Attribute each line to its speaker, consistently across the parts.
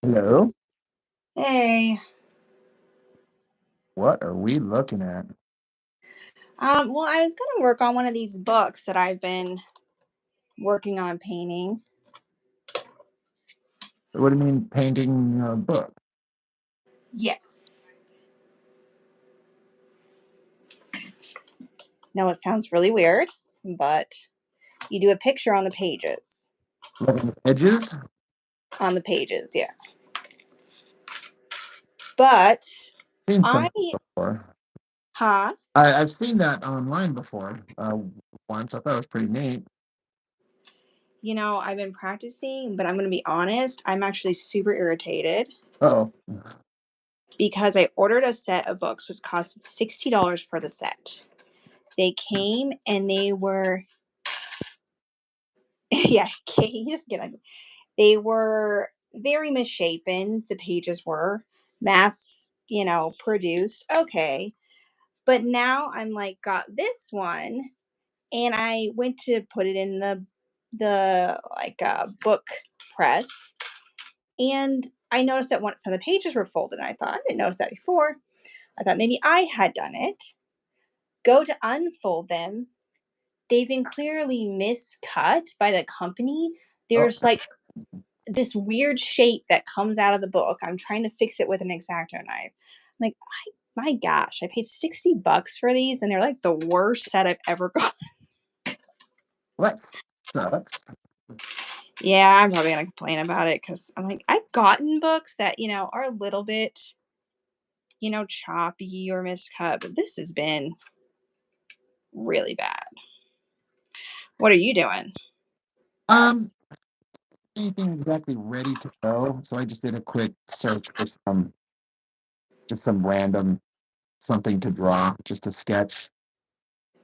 Speaker 1: Hello.
Speaker 2: Hey,
Speaker 1: What are we looking at?
Speaker 2: well, I was gonna work on one of these books that I've been working on painting.
Speaker 1: What do you mean painting a book?
Speaker 2: Yes. Now it sounds really weird, but you do a picture on the pages.
Speaker 1: Looking at edges?
Speaker 2: On the pages, yeah. But
Speaker 1: Seen
Speaker 2: I,
Speaker 1: some before.
Speaker 2: huh?
Speaker 1: I've seen that online before. Once I thought it was pretty neat.
Speaker 2: I've been practicing, but I'm gonna be honest, I'm actually super irritated
Speaker 1: Oh,
Speaker 2: because I ordered a set of books which cost $60 for the set. They came and they were, yeah, okay, just kidding. They were very misshapen, the pages were. Mass, produced. Okay. But now I'm like got this one and I went to put it in the book press and I noticed that one some of the pages were folded. I thought I didn't notice that before. I thought maybe I had done it. Go to unfold them. They've been clearly miscut by the company.
Speaker 1: oh,
Speaker 2: There's like this weird shape that comes out of the book. I'm trying to fix it with an X-Acto knife. I'm like, my gosh, I paid $60 for these, and they're like the worst set I've ever got.
Speaker 1: that sucks.
Speaker 2: Yeah, I'm probably gonna complain about it because I'm like, I've gotten books that are a little bit choppy or miscut, but this has been really bad. What are you doing?
Speaker 1: Um, Anything exactly ready to go? So I just did a quick search for just some random something to draw, just a sketch.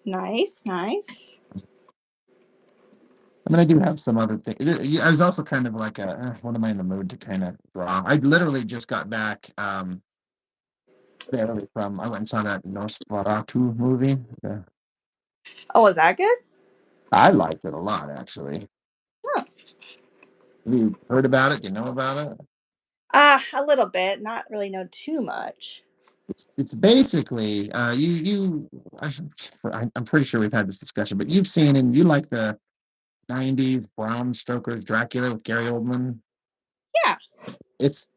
Speaker 2: Nice, nice.
Speaker 1: I mean, I do have some other things. I was also kind of like, what am I in the mood to kind of draw? I literally just got back. Barely from. I went and saw that Nosferatu movie.
Speaker 2: Oh, is that good?
Speaker 1: I liked it a lot, actually.
Speaker 2: Huh.
Speaker 1: Have you heard about it? Do you know about it?
Speaker 2: A little bit. Not really know too much.
Speaker 1: It's basically I'm pretty sure we've had this discussion, but you've seen and you like the '90s Bram Stoker's Dracula with Gary Oldman.
Speaker 2: Yeah.
Speaker 1: It's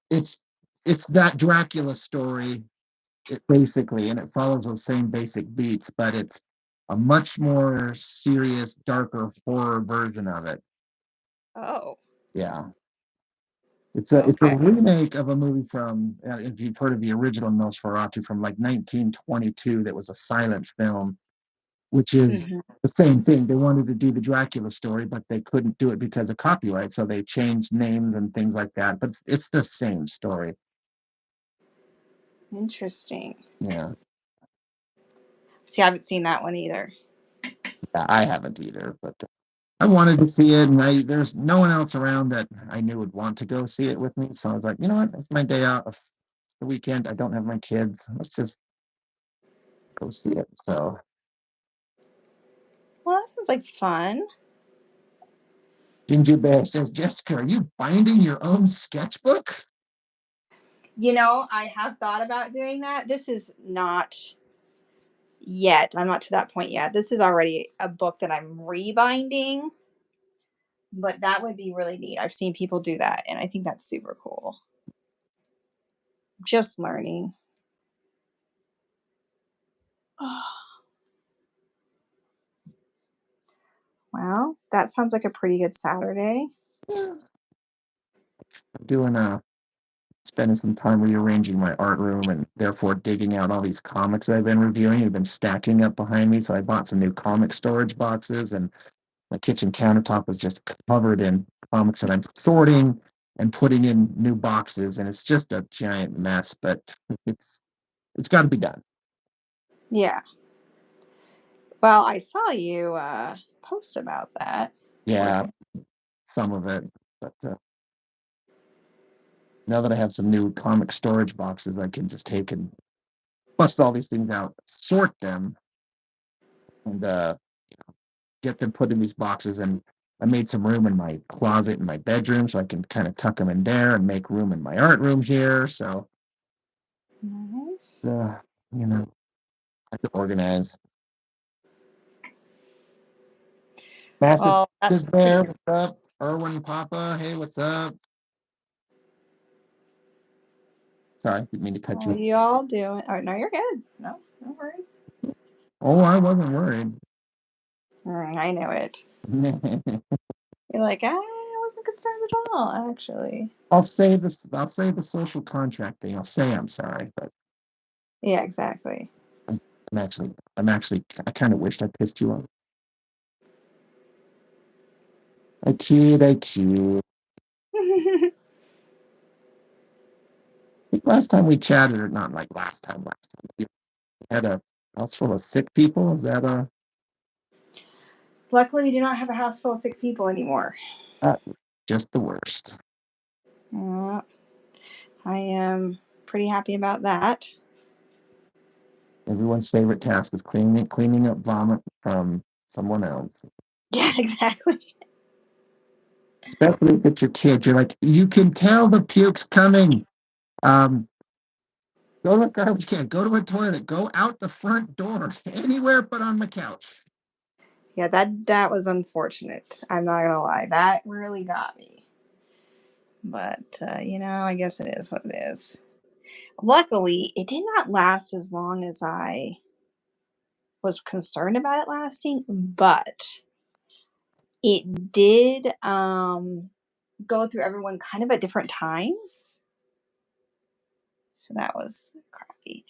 Speaker 1: it's it's that Dracula story, basically, and it follows those same basic beats, but it's a much more serious, darker horror version of it.
Speaker 2: Oh.
Speaker 1: Yeah. It's a
Speaker 2: Okay.
Speaker 1: remake of a movie from, if you've heard of the original Nosferatu from like 1922, that was a silent film, which is
Speaker 2: Hmm.
Speaker 1: the same thing. They wanted to do the Dracula story, but they couldn't do it because of copyright, so they changed names and things like that. But it's the same story.
Speaker 2: Interesting.
Speaker 1: Yeah,
Speaker 2: See, I haven't seen that one either.
Speaker 1: I haven't either, but I wanted to see it, and there's no one else around that I knew would want to go see it with me. So I was like, you know what? It's my day off, the weekend. I don't have my kids. Let's just go see it. So
Speaker 2: Well, that sounds like fun.
Speaker 1: Ginger Bear says, Jessica, are you binding your own sketchbook?
Speaker 2: I have thought about doing that. This is not yet. I'm not to that point yet. This is already a book that I'm rebinding, but that would be really neat. I've seen people do that, and I think that's super cool. Just learning. Well, that sounds like a pretty good Saturday.
Speaker 1: Yeah. Doing spending some time rearranging my art room and therefore digging out all these comics I've been reviewing. Have been stacking up behind me. So I bought some new comic storage boxes, and my kitchen countertop is just covered in comics that I'm sorting and putting in new boxes. And it's just a giant mess, but it's it's got to be done.
Speaker 2: Yeah. Well, I saw you post about that. Or
Speaker 1: Yeah,
Speaker 2: something.
Speaker 1: some of it. But now that I have some new comic storage boxes, I can just take and bust all these things out, sort them, and get them put in these boxes. And I made some room in my closet in my bedroom so I can kind of tuck them in there and make room in my art room here. So,
Speaker 2: Nice.
Speaker 1: uh, you know, I have to organize. Massive
Speaker 2: Well,
Speaker 1: is there. What's up? Erwin Papa. Hey, what's up? Sorry, didn't mean to cut
Speaker 2: how
Speaker 1: you.
Speaker 2: y'all doing? Oh no, you're good. No, no worries.
Speaker 1: Oh, I wasn't worried.
Speaker 2: I know it. You're like, I wasn't concerned at all, actually.
Speaker 1: I'll say this. I'll say the social contract thing. I'll say I'm sorry, but
Speaker 2: Yeah, exactly.
Speaker 1: I'm, I'm actually. I kind of wished I pissed you off. I kid. I kid. I think last time we chatted, or not like last time. Last time we had a house full of sick people. Is that
Speaker 2: Luckily, we do not have a house full of sick people anymore.
Speaker 1: uh, just the worst?
Speaker 2: Uh, I am pretty happy about that.
Speaker 1: Everyone's favorite task is cleaning up vomit from someone else.
Speaker 2: Yeah, exactly.
Speaker 1: Especially if it's your kid. You're like, you can tell the puke's coming. Um, Go to the garbage can. Go to a toilet. Go out the front door. Anywhere but on my couch.
Speaker 2: Yeah, that was unfortunate. I'm not gonna lie, that really got me. But I guess it is what it is. Luckily, it did not last as long as I was concerned about it lasting, but it did go through everyone kind of at different times. So that was crappy.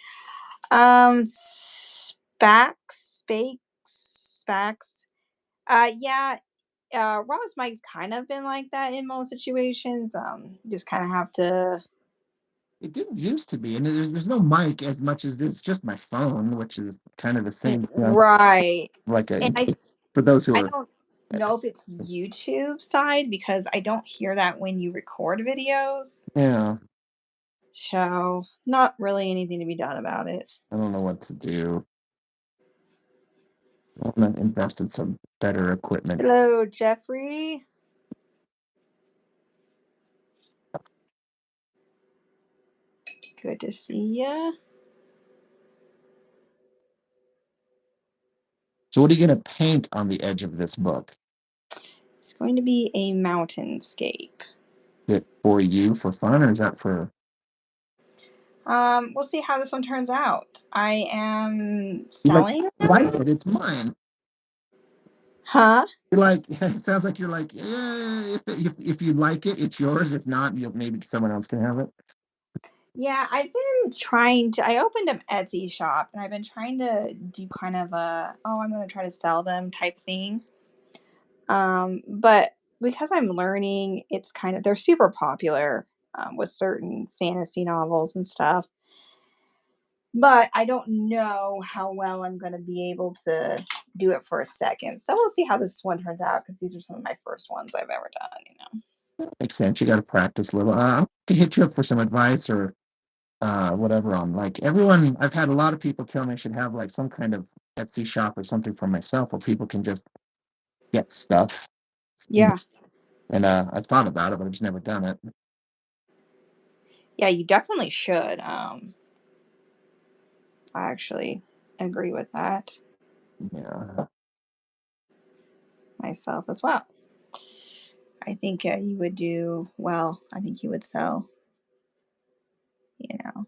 Speaker 2: Spax. Yeah, Ross Mike's kind of been like that in most situations. Just kind of have to.
Speaker 1: It didn't used to be, and there's no mic as much as it's just my phone, which is kind of the same thing.
Speaker 2: Right.
Speaker 1: Like
Speaker 2: And
Speaker 1: for those who
Speaker 2: I
Speaker 1: are,
Speaker 2: don't know if it's YouTube side because I don't hear that when you record videos.
Speaker 1: yeah,
Speaker 2: So, not really anything to be done about it.
Speaker 1: I don't know what to do. I'm gonna invest in some better equipment.
Speaker 2: Hello, Jeffrey. Good to see ya.
Speaker 1: So, what are you gonna paint on the edge of this book?
Speaker 2: It's going to be a mountainscape.
Speaker 1: Is it for you for fun, or is that for?
Speaker 2: We'll see how this one turns out. I am
Speaker 1: You
Speaker 2: selling them.
Speaker 1: like it? It's mine.
Speaker 2: Huh?
Speaker 1: You're like, it sounds like you're like, yeah. If you like it, it's yours. If not, you'll maybe someone else can have it.
Speaker 2: Yeah, I've been trying to. I opened an Etsy shop and I've been trying to do kind of a, oh, I'm going to try to sell them type thing. But because I'm learning, it's kind of, they're super popular with certain fantasy novels and stuff. But I don't know how well I'm going to be able to do it for a second. So we'll see how this one turns out because these are some of my first ones I've ever done.
Speaker 1: Makes sense. You got to practice a little. I'll to hit you up for some advice or whatever on like everyone. I've had a lot of people tell me I should have like some kind of Etsy shop or something for myself where people can just get stuff.
Speaker 2: Yeah.
Speaker 1: And I've thought about it, but I've just never done it.
Speaker 2: Yeah, you definitely should. I actually agree with that
Speaker 1: Yeah.
Speaker 2: myself as well. I think you would do well. I think you would sell, you know,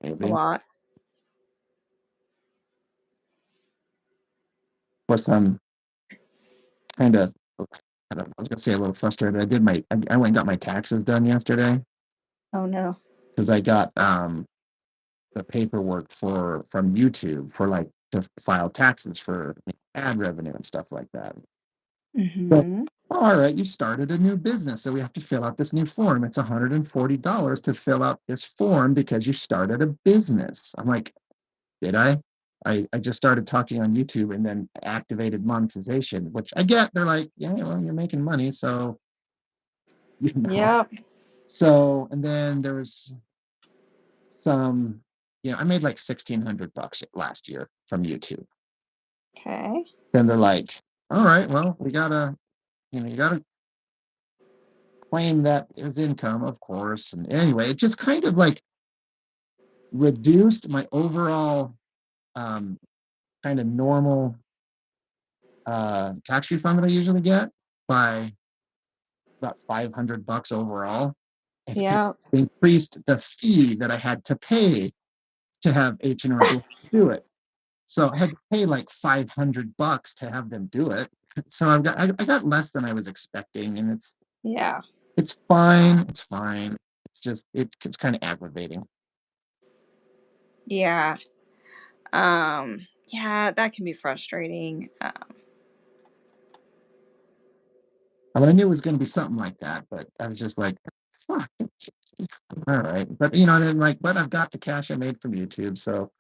Speaker 2: a
Speaker 1: Maybe.
Speaker 2: lot.
Speaker 1: Plus, I'm kind of. I don't know, I was gonna say a little frustrated. I went and got my taxes done yesterday
Speaker 2: Oh no.
Speaker 1: because I got the paperwork for from YouTube for like to file taxes for ad revenue and stuff like that. So,
Speaker 2: Mm-hmm.
Speaker 1: all right, you started a new business, so we have to fill out this new form. It's $140 to fill out this form because you started a business. I'm like, did I? I just started talking on YouTube and then activated monetization, which I get. They're like, yeah, well, you're making money, so you know.
Speaker 2: Yep.
Speaker 1: So, and then there was some, I made like $1,600 last year from YouTube.
Speaker 2: Okay.
Speaker 1: Then they're like, all right, well, we gotta, you gotta claim that as income, of course. And anyway, it just kind of like reduced my overall um, kind of normal tax refund that I usually get by about $500 overall. And it
Speaker 2: Yeah.
Speaker 1: increased the fee that I had to pay to have H&R Block do it. So I had to pay like $500 to have them do it. So I got less than I was expecting, and
Speaker 2: Yeah.
Speaker 1: it's fine. It's fine. It's just it's kind of aggravating.
Speaker 2: Yeah. Yeah, that can be frustrating.
Speaker 1: I mean, I knew it was going to be something like that, but I was just like, fuck. All right. But then like, but I've got the cash I made from YouTube, so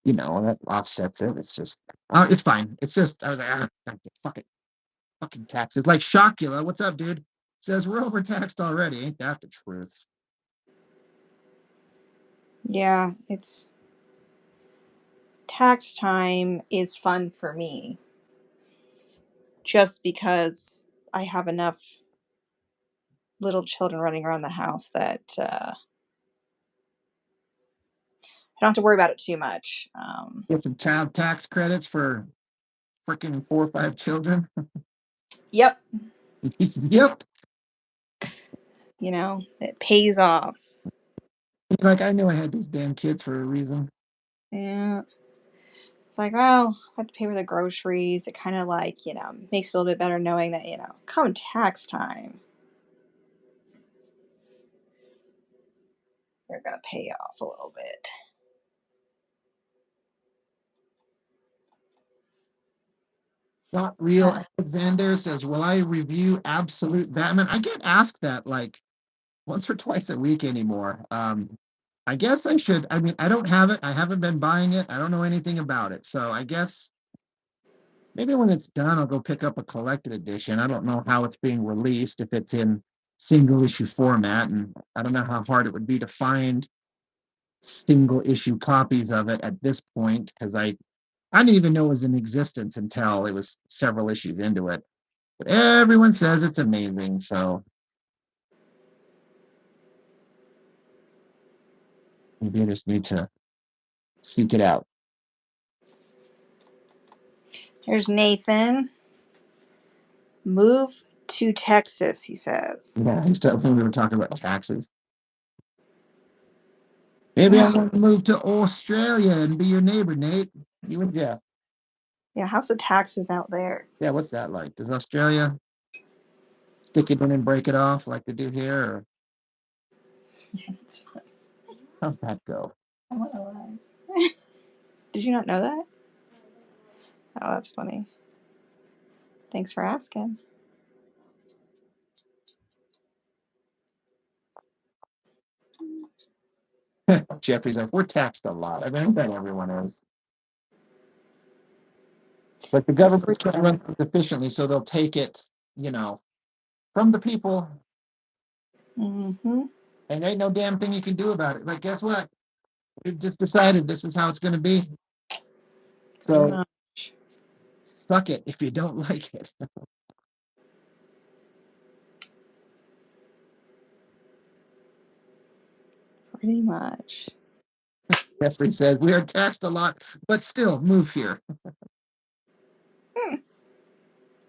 Speaker 1: that offsets it. It's fine. It's just I was like, fuck it, fucking taxes. Like Shocula, what's up, dude? Says we're overtaxed already. Ain't that the truth?
Speaker 2: Yeah, it's tax time is fun for me just because I have enough little children running around the house that I don't have to worry about it too much.
Speaker 1: Get some child tax credits for freaking 4 or 5 children.
Speaker 2: Yep,
Speaker 1: Yep.
Speaker 2: it pays off.
Speaker 1: Like I knew I had these damn kids for a reason.
Speaker 2: Yeah. It's like, oh, I have to pay for the groceries. It kind of like, makes it a little bit better knowing that, come tax time, they're going to pay off a little bit.
Speaker 1: Not real Alexander says, will I review Absolute Batman? I get asked that like once or twice a week anymore. I guess I should. I mean, I don't have it. I haven't been buying it. I don't know anything about it. So I guess maybe when it's done, I'll go pick up a collected edition. I don't know how it's being released, if it's in single issue format, and I don't know how hard it would be to find single issue copies of it at this point because I didn't even know it was in existence until it was several issues into it. But everyone says it's amazing, so maybe I just need to seek it out.
Speaker 2: Here's Nathan. Move to Texas, he says.
Speaker 1: Yeah, I used to when we were talking about taxes. Maybe I
Speaker 2: Oh,
Speaker 1: want to move to Australia and be your neighbor, Nate. You and Jeff.
Speaker 2: yeah, how's the taxes out there?
Speaker 1: Yeah, what's that like? Does Australia stick it in and break it off like they do here, or how's that go?
Speaker 2: I want to lie. Did you not know that? Oh, that's funny. Thanks for asking.
Speaker 1: Jeffrey's like, we're taxed a lot. I mean, I bet everyone is. But the government can't run things efficiently, so they'll take it, you know, from the people,
Speaker 2: Mm-hmm.
Speaker 1: and ain't no damn thing you can do about it. Like, guess what? We've just decided this is how it's going to be.
Speaker 2: Pretty
Speaker 1: So
Speaker 2: much.
Speaker 1: suck it if you don't like it.
Speaker 2: Pretty much.
Speaker 1: Jeffrey says we are taxed a lot, but still move here.
Speaker 2: Hmm.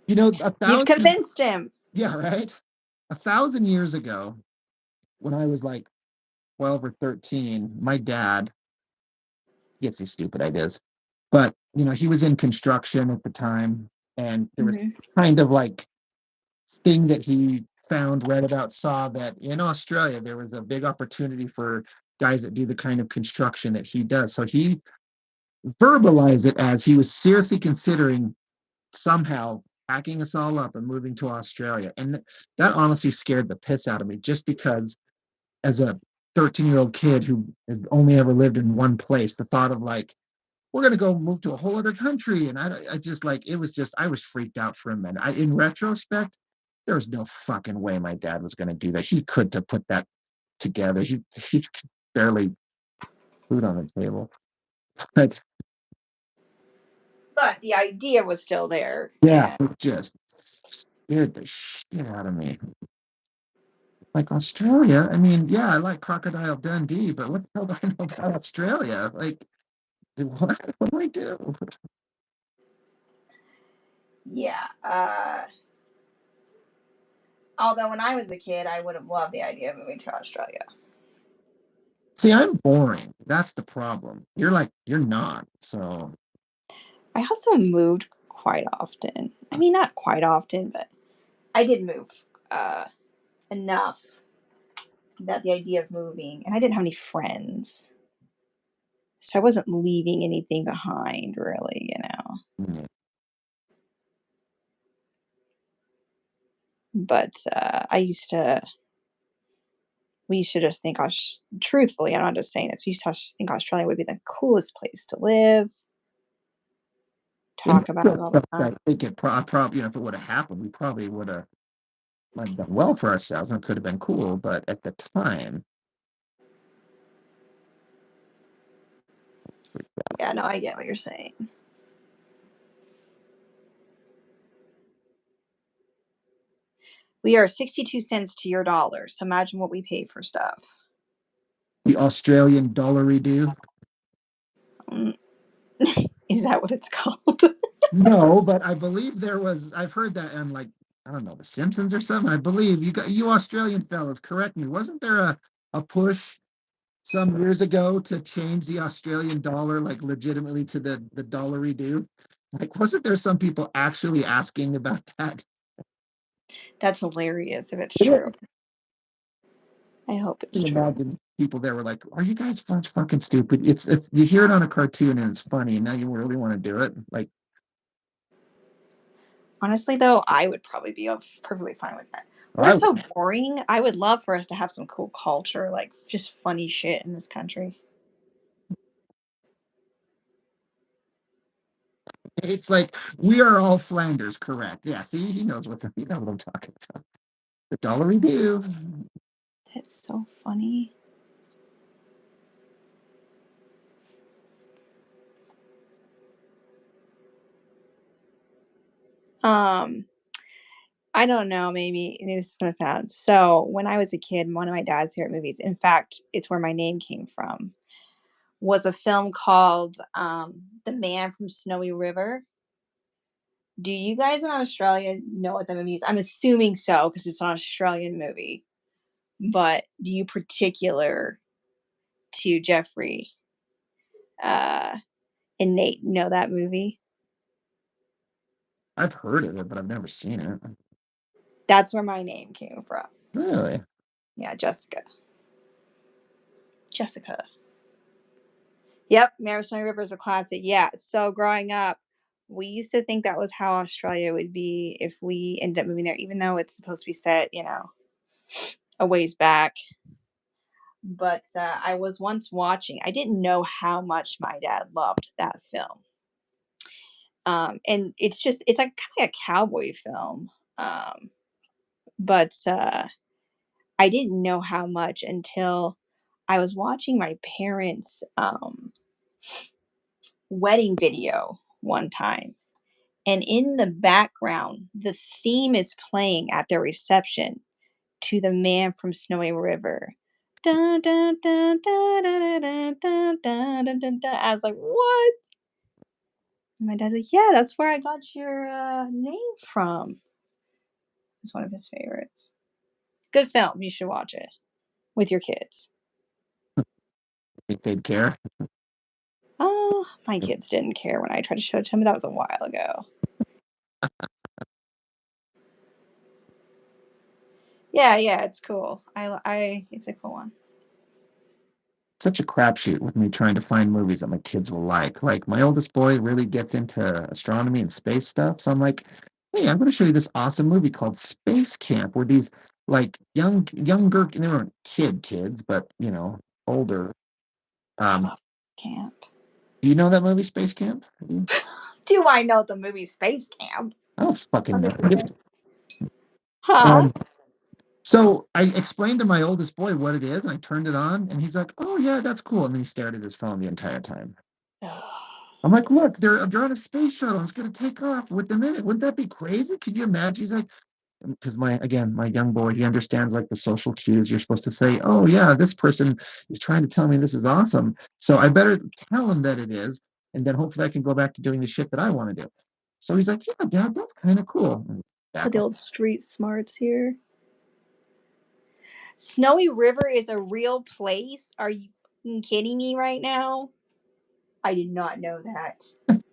Speaker 1: A
Speaker 2: You've
Speaker 1: thousand,
Speaker 2: convinced him.
Speaker 1: yeah, right. 1,000 years ago, when I was like 12 or 13, my dad gets these stupid ideas, but he was in construction at the time, and there was
Speaker 2: Hmm.
Speaker 1: kind of like thing that he found, read about, saw that in Australia there was a big opportunity for guys that do the kind of construction that he does. So he verbalized it as he was seriously considering somehow packing us all up and moving to Australia. And that honestly scared the piss out of me just because as a 13-year-old kid who has only ever lived in one place, the thought of like, we're going to go move to a whole other country. And I just like, it was just, I was freaked out for a minute. In retrospect, there was no fucking way my dad was going to do that. He could to put that together. He could barely food on the table. But
Speaker 2: but the idea was still there.
Speaker 1: Yeah,
Speaker 2: And
Speaker 1: it just scared the shit out of me. Like Australia, I mean, yeah, I like Crocodile Dundee, but what the hell do I know about Australia? Like, what? What do I do?
Speaker 2: yeah, although when I was a kid, I would have loved the idea of moving to Australia.
Speaker 1: See, I'm boring. That's the problem. You're like, you're not. So,
Speaker 2: I also moved quite often. I mean, not quite often, but I did move uh, enough that the idea of moving, and I didn't have any friends. So I wasn't leaving anything behind, really, you know.
Speaker 1: mm,
Speaker 2: But we used to just think, truthfully, I'm not just saying this, we used to just think Australia would be the coolest place to live,
Speaker 1: in
Speaker 2: talk about it all the
Speaker 1: I
Speaker 2: time.
Speaker 1: think it probably, if it would have happened, we probably would have like done well for ourselves and it could have been cool. But at the time,
Speaker 2: Yeah, no, I get what you're saying. We are 62 cents to your dollar. So imagine what we pay for stuff.
Speaker 1: the Australian dollary do.
Speaker 2: Mm, is that what it's called?
Speaker 1: No, but I believe there was. I've heard that on like I don't know the Simpsons or something. I believe you Australian fellas. Correct me. Wasn't there a push some years ago to change the Australian dollar like legitimately to the dollary do? Like, wasn't there some people actually asking about that?
Speaker 2: That's hilarious if it's
Speaker 1: I
Speaker 2: true. I hope it's
Speaker 1: can
Speaker 2: true.
Speaker 1: imagine people there were like, "Are you guys fucking stupid?" It's you hear it on a cartoon and it's funny, and now you really want to do it. Like,
Speaker 2: Honestly, though, I would probably be perfectly fine with that. We're
Speaker 1: I
Speaker 2: so boring. I would love for us to have some cool culture, like just funny shit in this country.
Speaker 1: it's like we are all Flanders, correct? Yeah, see, he knows what I'm talking about. The dollary do.
Speaker 2: That's so funny. Um, I don't know, maybe this is gonna sound so when I was a kid, one of my dad's favorite movies, in fact, it's where my name came from, was a film called The Man from Snowy River. Do you guys in Australia know what that movie is? I'm assuming so because it's an Australian movie. But do you particular to Jeffrey uh, and Nate know that movie?
Speaker 1: I've heard of it, but I've never seen it.
Speaker 2: That's where my name came from.
Speaker 1: Really?
Speaker 2: Yeah, Jessica. Jessica. Yep, Mare Snowy River is a classic. Yeah. So growing up, we used to think that was how Australia would be if we ended up moving there, even though it's supposed to be set, a ways back. But I was once watching. I didn't know how much my dad loved that film. And it's like kind of a cowboy film. But I didn't know how much until I was watching my parents' wedding video one time. And in the background, the theme is playing at their reception to The Man from Snowy River. Dun, dun, dun, dun, dun, dun, dun, dun, dun, dun, dun. I was like, what? And my dad's like, yeah, that's where I got your name from. It's one of his favorites. Good film. You should watch it with your kids.
Speaker 1: Think they'd care?
Speaker 2: Oh, my kids didn't care when I tried to show it to them. That was a while ago. Yeah, yeah, it's cool. It's a cool one.
Speaker 1: Such a crapshoot with me trying to find movies that my kids will like. Like my oldest boy really gets into astronomy and space stuff, so I'm like, "Hey, I'm going to show you this awesome movie called Space Camp, where these like younger, they weren't kids, but older."
Speaker 2: I
Speaker 1: Um,
Speaker 2: love camp.
Speaker 1: do you know that movie Space Camp?
Speaker 2: Do I know the movie Space Camp?
Speaker 1: I don't fucking know.
Speaker 2: Understand. Huh?
Speaker 1: Um, so I explained to my oldest boy what it is, and I turned it on, and he's like, "Oh yeah, that's cool." And then he stared at his phone the entire time. I'm like, look, they're on a space shuttle. It's gonna take off with the minute. Wouldn't that be crazy? Could you imagine? He's like, because my young boy, he understands like the social cues. You're supposed to say, oh yeah, this person is trying to tell me this is awesome. So I better tell him that it is, and then hopefully I can go back to doing the shit that I want to do. So he's like, yeah, Dad, that's kind of cool. And it's
Speaker 2: Put
Speaker 1: back
Speaker 2: the
Speaker 1: on.
Speaker 2: old street smarts here. Snowy River is a real place. Are you kidding me right now? I did not know that.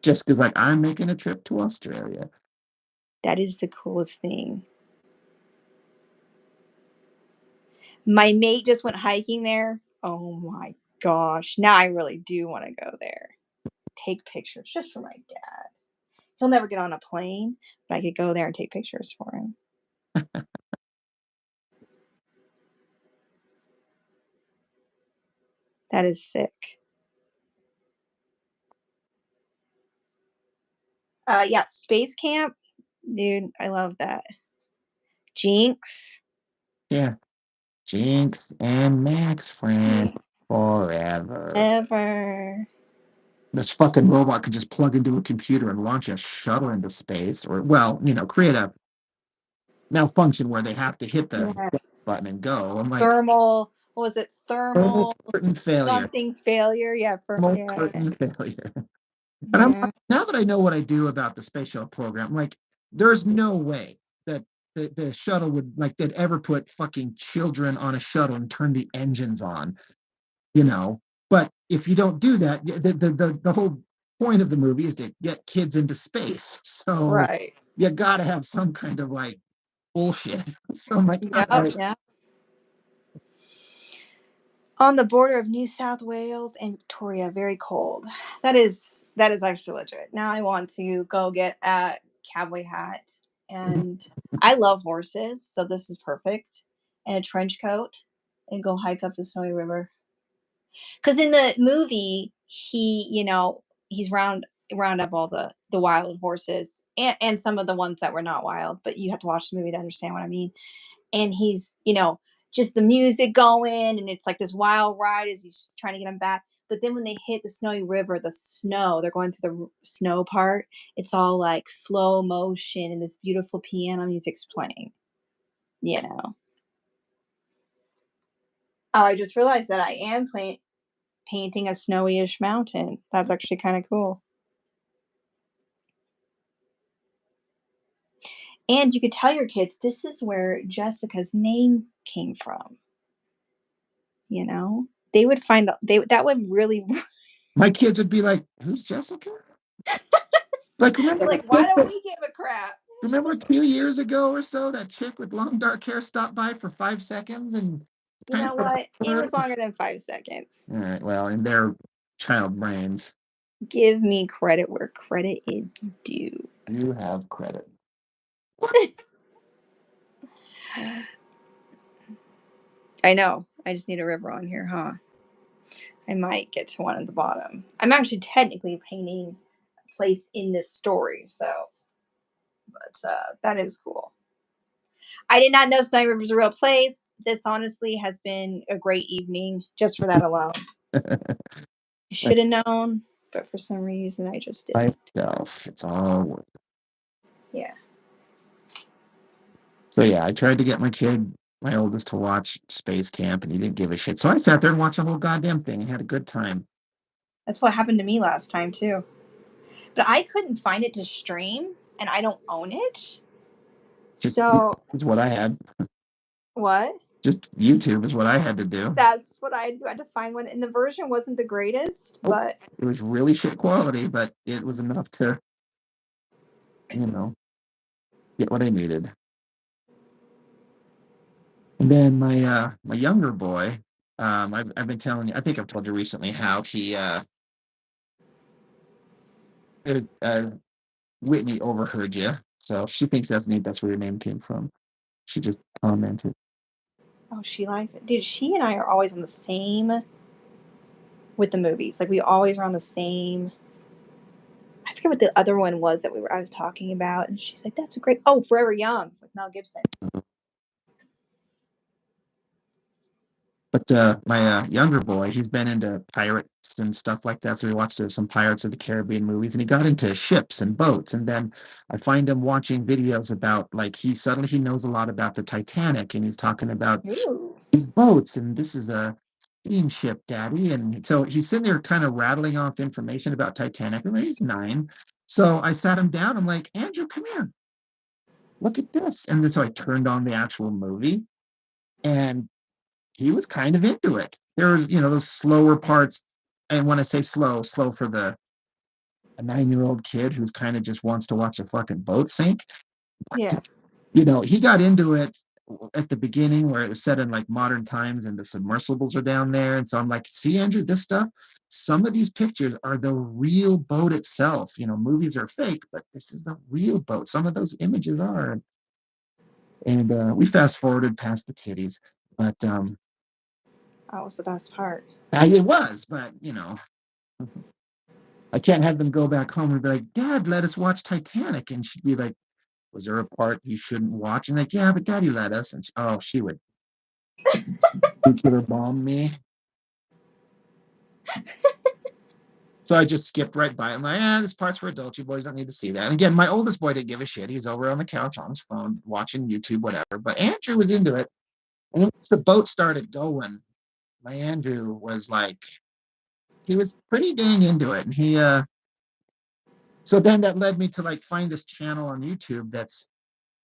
Speaker 1: Just because like I'm making a trip to Australia.
Speaker 2: That is the coolest thing. My mate just went hiking there. Oh my gosh. Now I really do want to go there. Take pictures just for my dad. He'll never get on a plane, but I could go there and take pictures for him. That is sick. Yeah, space camp. Dude, I love that. Jinx.
Speaker 1: Yeah, Jinx and Max friends forever.
Speaker 2: Ever.
Speaker 1: This fucking robot could just plug into a computer and launch a shuttle into space, or well, create a malfunction where they have to hit the
Speaker 2: Yeah.
Speaker 1: button and go. I'm like,
Speaker 2: Thermal. What was it?
Speaker 1: thermal
Speaker 2: Thermal
Speaker 1: curtain failure.
Speaker 2: something failure. Yeah.
Speaker 1: Thermal
Speaker 2: Yeah.
Speaker 1: curtain failure. And I'm
Speaker 2: Yeah.
Speaker 1: now that I know what I do about the space shuttle program, I'm like, there's no way that the shuttle would like they'd ever put fucking children on a shuttle and turn the engines on, you know. But if you don't do that, the whole point of the movie is to get kids into space. So
Speaker 2: Right.
Speaker 1: you got to have some kind of like bullshit. So I'm like, all
Speaker 2: Yep.
Speaker 1: right.
Speaker 2: Yep. On the border of New South Wales and Victoria, very cold. That is actually legit. Now I want to go get a cowboy hat, and I love horses, so this is perfect. And a trench coat, and go hike up the Snowy River. Because in the movie, he's round up all the wild horses and some of the ones that were not wild, but you have to watch the movie to understand what I mean. And he's, just the music going, and it's like this wild ride as he's trying to get him back. But then when they hit the Snowy River, the snow, they're going through the snow part. It's all like slow motion, and this beautiful piano music's playing. You know. Oh, I just realized that I am painting a snowy-ish mountain. That's actually kind of cool. And you could tell your kids this is where Jessica's name came from. They would find they that would really
Speaker 1: My kids would be like, "Who's Jessica?" Like,
Speaker 2: they're
Speaker 1: remember the
Speaker 2: like, why
Speaker 1: chick
Speaker 2: don't
Speaker 1: that
Speaker 2: we give a crap?
Speaker 1: remember 2 years ago or so that chick with long dark hair stopped by for 5 seconds and
Speaker 2: You
Speaker 1: kind
Speaker 2: know
Speaker 1: of
Speaker 2: what? It was longer than 5 seconds.
Speaker 1: all right, well, in their child brains,
Speaker 2: Give me credit where credit is due.
Speaker 1: you have credit.
Speaker 2: I know. I just need a river on here, huh? I might get to one at the bottom. I'm actually technically painting a place in this story, but that is cool. I did not know Snowy River was a real place. This honestly has been a great evening just for that alone. I should have known, but for some reason I just
Speaker 1: By
Speaker 2: didn't.
Speaker 1: itself, it's all worth it.
Speaker 2: Yeah.
Speaker 1: So yeah, I tried to get my oldest, to watch Space Camp, and he didn't give a shit. So I sat there and watched the whole goddamn thing and had a good time.
Speaker 2: That's what happened to me last time too. But I couldn't find it to stream and I don't own it.
Speaker 1: Just
Speaker 2: So
Speaker 1: is what I had.
Speaker 2: what?
Speaker 1: Just YouTube is what I had to do.
Speaker 2: That's what I had to find one. And the version wasn't the greatest,
Speaker 1: Nope.
Speaker 2: but
Speaker 1: It was really shit quality, but it was enough to, you know, get what I needed. And then my younger boy, I've been telling you, I think I've told you recently how he uh, uh Whitney overheard you. So she thinks that's neat. That's where your name came from. She just commented.
Speaker 2: oh, she likes it. Dude, she and I are always on the same with the movies. Like we always are on the same. I forget what the other one was that I was talking about, and she's like, "That's a great." Oh, Forever Young with Mel Gibson.
Speaker 1: But my younger boy, he's been into pirates and stuff like that. So he watched some Pirates of the Caribbean movies, and he got into ships and boats. And then I find him watching videos about like he knows a lot about the Titanic, and he's talking about
Speaker 2: Ooh.
Speaker 1: these boats, and this is a steamship, Daddy. And so he's sitting there kind of rattling off information about Titanic. And he's 9. So I sat him down. I'm like, Andrew, come here, look at this. And then so I turned on the actual movie, and he was kind of into it. There was, those slower parts. And when I say slow, slow for the a 9-year-old kid who's kind of just wants to watch a fucking boat sink.
Speaker 2: Yeah.
Speaker 1: He got into it at the beginning where it was set in like modern times and the submersibles are down there. And so I'm like, see, Andrew, this stuff, some of these pictures are the real boat itself. Movies are fake, but this is the real boat. Some of those images are. And we fast forwarded past the titties, but
Speaker 2: That was the best part.
Speaker 1: it was, but I can't have them go back home and be like, Dad, let us watch Titanic. And she'd be like, was there a part you shouldn't watch? And like, yeah, but Daddy let us. And she would nuclear bomb me. So I just skipped right by it. I'm like, this part's for adults. You boys don't need to see that. And again, my oldest boy didn't give a shit. He's over on the couch on his phone watching YouTube, whatever. But Andrew was into it. And once the boat started going, my Andrew was like, he was pretty dang into it. And so then that led me to like find this channel on YouTube that's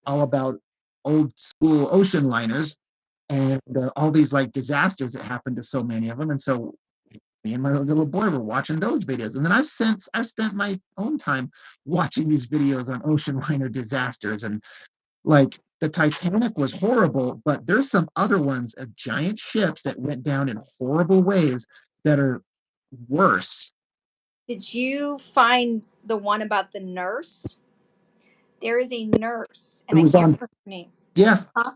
Speaker 1: all about old school ocean liners and all these like disasters that happened to so many of them. And so me and my little boy were watching those videos. And then I've spent my own time watching these videos on ocean liner disasters. And like the Titanic was horrible, but there's some other ones of giant ships that went down in horrible ways that are worse.
Speaker 2: Did you find the one about the nurse? There is a nurse,
Speaker 1: It
Speaker 2: and I
Speaker 1: was
Speaker 2: can't
Speaker 1: on,
Speaker 2: remember her name.
Speaker 1: yeah,
Speaker 2: Huh?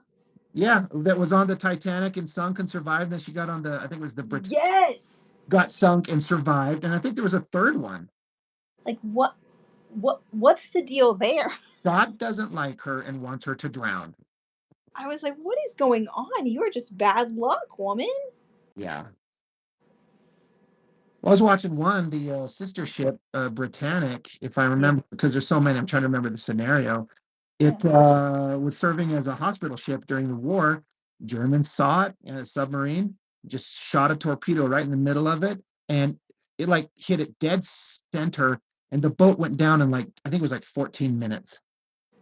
Speaker 1: yeah, that was on the Titanic and sunk and survived. And then she got on I think it was the Brit,
Speaker 2: Yes.
Speaker 1: got sunk and survived. And I think there was a third one.
Speaker 2: Like what's the deal there?
Speaker 1: God doesn't like her and wants her to drown.
Speaker 2: I was like, what is going on? You are just bad luck, woman.
Speaker 1: Yeah. Well, I was watching one, the sister ship, Britannic, if I
Speaker 2: Yeah.
Speaker 1: remember, because there's so many, I'm trying to remember the scenario.
Speaker 2: Yeah.
Speaker 1: It was serving as a hospital ship during the war. Germans saw it in a submarine, just shot a torpedo right in the middle of it, and it like hit it dead center, and the boat went down in like, I think it was like 14 minutes.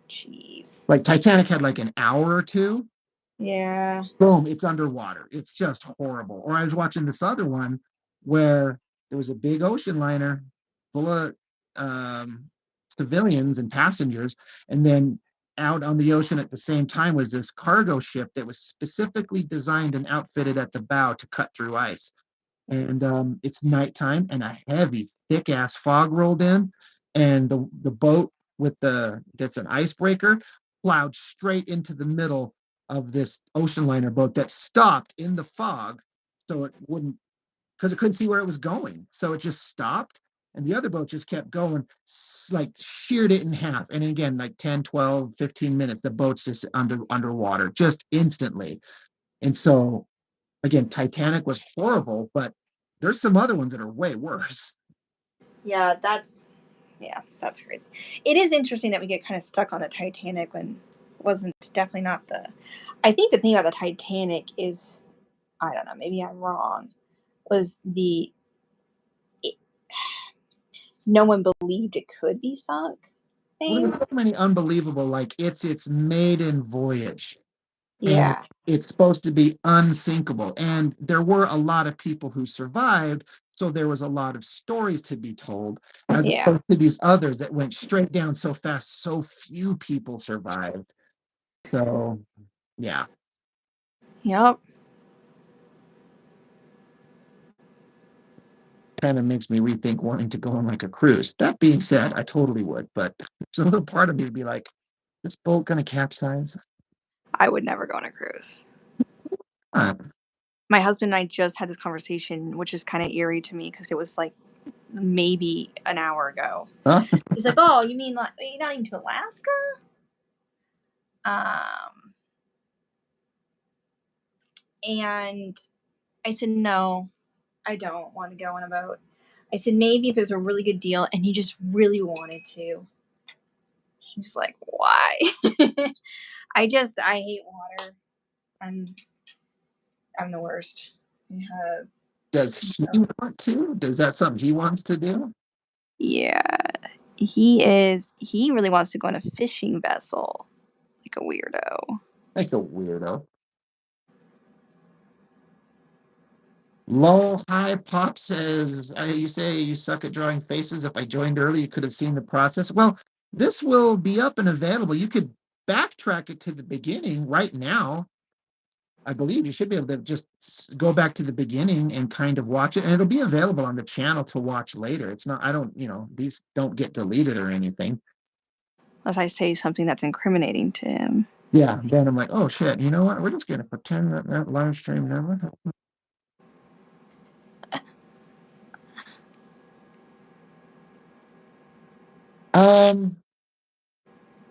Speaker 2: Jeez.
Speaker 1: Like Titanic had like an hour or two.
Speaker 2: Yeah.
Speaker 1: Boom, it's underwater. It's just horrible. Or I was watching this other one where there was a big ocean liner full of um, civilians and passengers, and then out on the ocean at the same time was this cargo ship that was specifically designed and outfitted at the bow to cut through ice. And it's nighttime, and a heavy, thick ass fog rolled in, and the boat with the that's an icebreaker plowed straight into the middle of this ocean liner boat that stopped in the fog, so it wouldn't because it couldn't see where it was going, so it just stopped. And the other boat just kept going, like sheared it in half. And again, like 10, 12, 15 minutes, the boat's just underwater, just instantly. And so again, Titanic was horrible, but there's some other ones that are way worse.
Speaker 2: Yeah, that's crazy. It is interesting that we get kind of stuck on the Titanic when it wasn't definitely not the I think the thing about the Titanic is I don't know, maybe I'm wrong, was the it, no one believed it could be sunk
Speaker 1: Well, there
Speaker 2: thing.
Speaker 1: were so many unbelievable, like it's maiden voyage, and
Speaker 2: Yeah.
Speaker 1: it's supposed to be unsinkable. And there were a lot of people who survived, so there was a lot of stories to be told, as
Speaker 2: Yeah.
Speaker 1: opposed to these others that went straight down so fast, so few people survived. So yeah,
Speaker 2: Yep.
Speaker 1: kind of makes me rethink wanting to go on like a cruise. That being said, I totally would, but there's a little part of me to be like, this boat gonna capsize?
Speaker 2: I would never go on a cruise.
Speaker 1: Uh,
Speaker 2: My husband and I just had this conversation, which is kind of eerie to me because it was like maybe an hour ago.
Speaker 1: huh?
Speaker 2: He's like, "Oh, you mean like you're not even to Alaska?" Um, and I said, no, I don't want to go on a boat. I said, maybe if it was a really good deal and he just really wanted to. He's like, why? I hate water. I'm, I'm the worst. I have,
Speaker 1: Does he want to? Is that something he wants to do?
Speaker 2: yeah, he really wants to go on a fishing vessel like a weirdo.
Speaker 1: Like a weirdo. Low High Pop says, you say you suck at drawing faces. If I joined early, you could have seen the process. Well, this will be up and available. You could backtrack it to the beginning right now. I believe you should be able to just go back to the beginning and kind of watch it, and it'll be available on the channel to watch later. It's not, I don't, these don't get deleted or anything.
Speaker 2: Unless I say something that's incriminating to him.
Speaker 1: Yeah, then I'm like, oh shit, you know what? We're just gonna pretend that that live stream never happened. Um,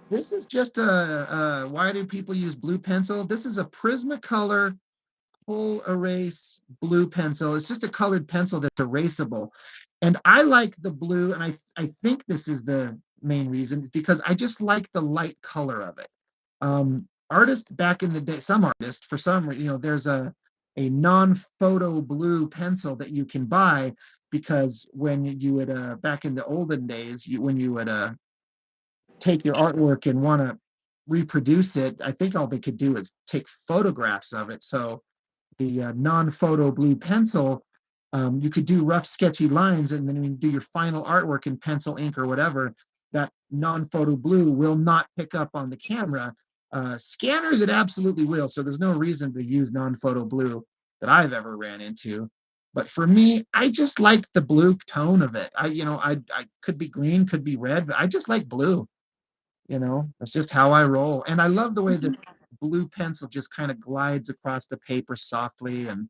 Speaker 1: this is just why do people use blue pencil? This is a Prismacolor full erase blue pencil. It's just a colored pencil that's erasable. And I like the blue, and I think this is the main reason, because I just like the light color of it. Artists back in the day, some artists, for some, there's a non-photo blue pencil that you can buy, because when you would back in the olden days, when you would take your artwork and want to reproduce it, I think all they could do is take photographs of it. So the non-photo blue pencil, you could do rough, sketchy lines, and then when you do your final artwork in pencil, ink, or whatever, that non-photo blue will not pick up on the camera. Scanners, it absolutely will. So there's no reason to use non-photo blue that I've ever ran into. But for me, I just like the blue tone of it. I could be green, could be red, but I just like blue. That's just how I roll. And I love the way that blue pencil just kind of glides across the paper softly. And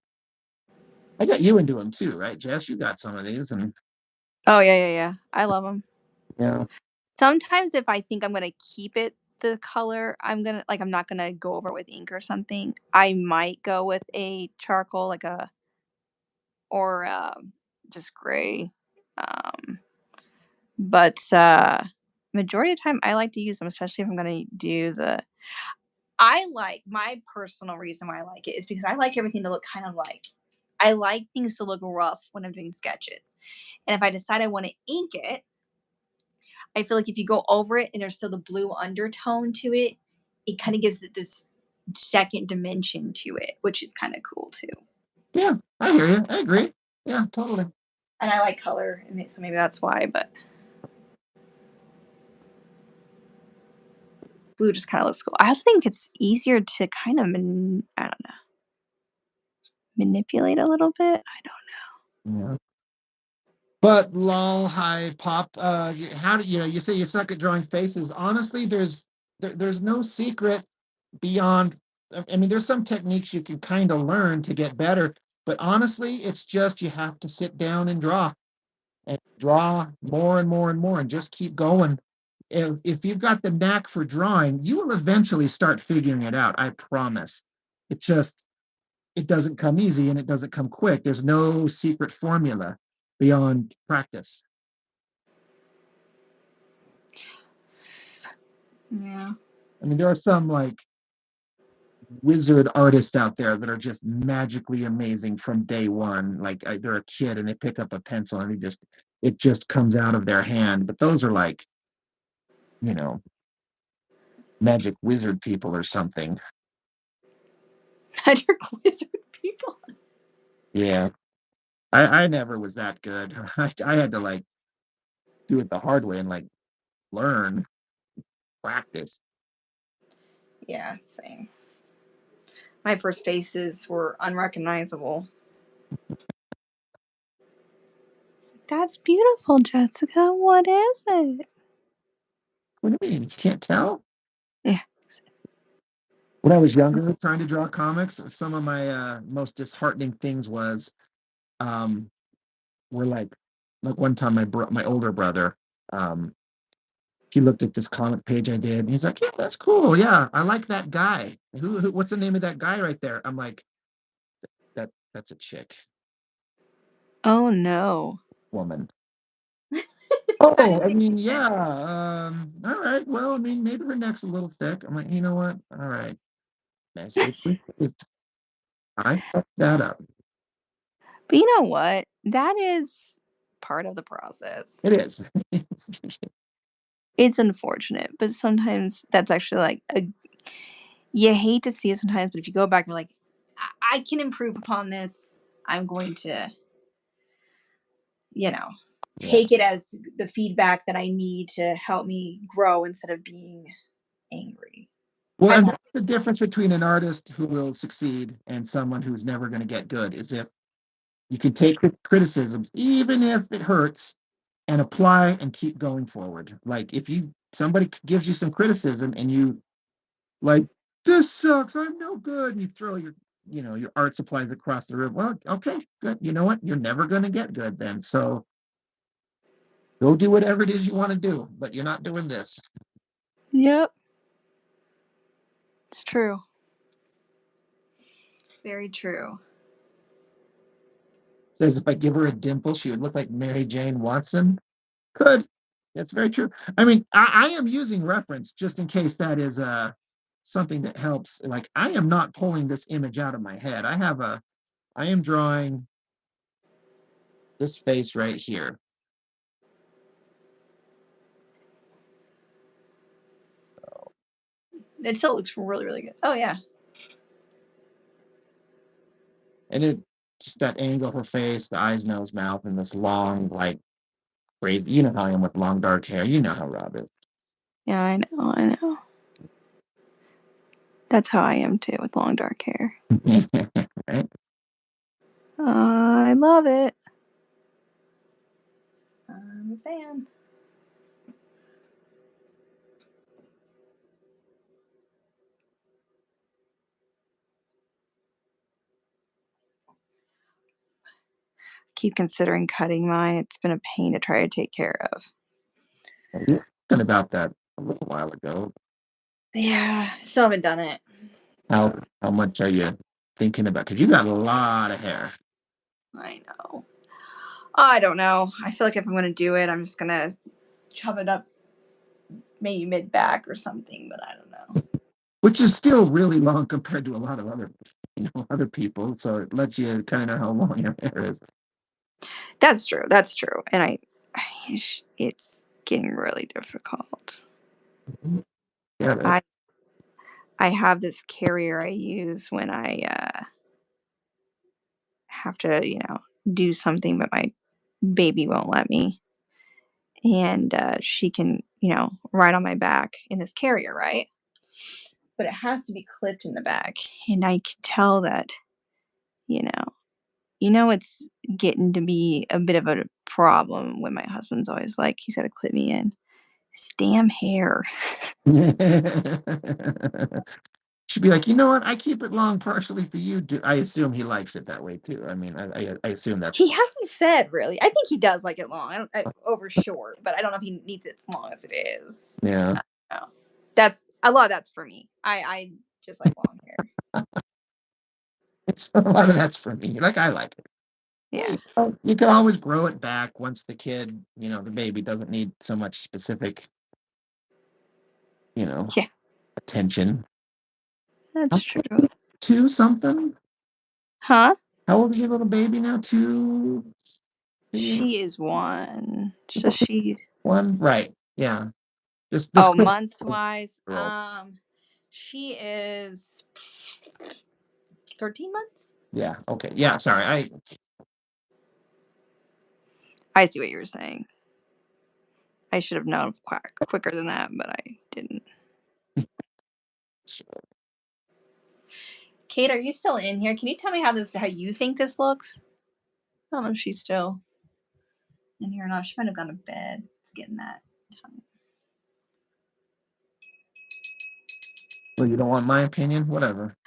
Speaker 1: I got you into them too, right, Jess? You got some of these, and
Speaker 2: Oh yeah, yeah, yeah. I love them.
Speaker 1: yeah,
Speaker 2: Sometimes if I think I'm gonna keep it the color, I'm not gonna go over it with ink or something. I might go with a charcoal, like a or just gray. Um, but majority of the time, I like to use them, especially if I'm gonna do the. I like my personal reason why I like it is because I like everything to look kind of like. I like things to look rough when I'm doing sketches, and if I decide I want to ink it, I feel like if you go over it and there's still the blue undertone to it, it kind of gives it this second dimension to it, which is kind of cool too.
Speaker 1: yeah, I hear you. I agree. Yeah, totally.
Speaker 2: And I like color, and so maybe that's why. But blue just kind of looks cool. I also think it's easier to kind of, I don't know, manipulate a little bit. I don't.
Speaker 1: Yeah. But lol, hi pop. How do you say you suck at drawing faces? Honestly, there's no secret beyond. I mean, there's some techniques you can kind of learn to get better, but honestly, it's just you have to sit down and draw more and more and more and just keep going. If you've got the knack for drawing, you will eventually start figuring it out. I promise. It just it doesn't come easy and it doesn't come quick. There's no secret formula beyond practice.
Speaker 2: Yeah.
Speaker 1: I mean, there are some like wizard artists out there that are just magically amazing from day one. Like they're a kid and they pick up a pencil and it just comes out of their hand. But those are like, you know, magic wizard people or something.
Speaker 2: Magic wizard people.
Speaker 1: Yeah. I never was that good. I had to like do it the hard way and like learn, practice.
Speaker 2: Yeah, same. My first faces were unrecognizable. It's like, that's beautiful, Jessica. What is it?
Speaker 1: What do you mean? You can't tell?
Speaker 2: Yeah.
Speaker 1: When I was younger, trying to draw comics, some of my most disheartening things um, were like one time my older brother, um, he looked at this comic page I did, and he's like, "Yeah, that's cool. Yeah, I like that guy. What's the name of that guy right there?" I'm like, "That That's a chick,
Speaker 2: Oh, no.
Speaker 1: woman.
Speaker 2: I
Speaker 1: Oh,
Speaker 2: didn't
Speaker 1: I
Speaker 2: think
Speaker 1: mean,
Speaker 2: you did.
Speaker 1: yeah. All right. Well, I mean, maybe her neck's a little thick. I'm like, you know what? All right. Message received. I fucked that up.
Speaker 2: But you know what? That is part of the process.
Speaker 1: It is.
Speaker 2: It's unfortunate, but sometimes that's actually like a you hate to see it sometimes, but if you go back and you're like, I can improve upon this. I'm going to, you know,
Speaker 1: Yeah.
Speaker 2: take it as the feedback that I need to help me grow instead of being angry.
Speaker 1: Well,
Speaker 2: I've
Speaker 1: and
Speaker 2: had
Speaker 1: that's the difference between an artist who will succeed and someone who's never going to get good is if you can take the criticisms, even if it hurts, and apply and keep going forward. Like if you somebody gives you some criticism and you like this sucks, I'm no good, and you throw your your art supplies across the room. Well, okay, good. You know what? You're never going to get good then. So go do whatever it is you want to do, but you're not doing this.
Speaker 2: Yep, it's true. Very true.
Speaker 1: Says if I give her a dimple, she would look like Mary Jane Watson. Could. That's very true. I mean, I am using reference just in case that is something that helps. Like I am not pulling this image out of my head. I am drawing this face right here.
Speaker 2: It still looks really, really good. Oh yeah.
Speaker 1: And it just that angle of her face, the eyes, nose, mouth, and this long, like crazy. You know how I am with long dark hair. You know how Rob is.
Speaker 2: Yeah, I know, I know. That's how I am too with long dark hair.
Speaker 1: Right?
Speaker 2: I love it. I'm a fan. Keep considering cutting mine. It's been a pain to try to take care of.
Speaker 1: We were talking about that a little while ago.
Speaker 2: Yeah, still haven't done it.
Speaker 1: How much are you thinking about? Because you got a lot of hair.
Speaker 2: I know. I don't know. I feel like if I'm going to do it, I'm just going to chop it up maybe mid back or something, but I don't know.
Speaker 1: Which is still really long compared to a lot of other, other people. So it lets you kind of know how long your hair is.
Speaker 2: That's true. That's true. And it's getting really difficult.
Speaker 1: Yeah, that,
Speaker 2: I I have this carrier I use when I have to, do something, but my baby won't let me. And she can, ride on my back in this carrier, right? But it has to be clipped in the back. And I could tell that, you know, it's getting to be a bit of a problem when my husband's always like, he's got to clip me in. This damn hair.
Speaker 1: should be like, you know what? I keep it long partially for you. I assume he likes it that way too. I mean, I assume that's
Speaker 2: He hasn't said really. I think he does like it long. Over short, but I don't know if he needs it as long as it is.
Speaker 1: yeah.
Speaker 2: No, that's a lot. Of that's for me. I just like long hair.
Speaker 1: It's a lot of that's for me. Like I like it. Yeah,
Speaker 2: Yeah,
Speaker 1: you can always grow it back once the kid, the baby doesn't need so much specific, you know,
Speaker 2: yeah,
Speaker 1: attention.
Speaker 2: that's
Speaker 1: How-
Speaker 2: true.
Speaker 1: Two something?
Speaker 2: Huh?
Speaker 1: How old is your little baby now? Two,
Speaker 2: She is one. So she.
Speaker 1: one? Right. Yeah. This
Speaker 2: Oh,
Speaker 1: quick
Speaker 2: months wise,
Speaker 1: girl.
Speaker 2: she is 13 months.
Speaker 1: Yeah. Okay. Yeah. Sorry.
Speaker 2: I see what you were saying. I should have known quicker than that, but I didn't. Kate, are you still in here? Can you tell me how you think this looks? I don't know if she's still in here or not. She might have gone to bed. It's getting that time.
Speaker 1: Well, you don't want my opinion? Whatever.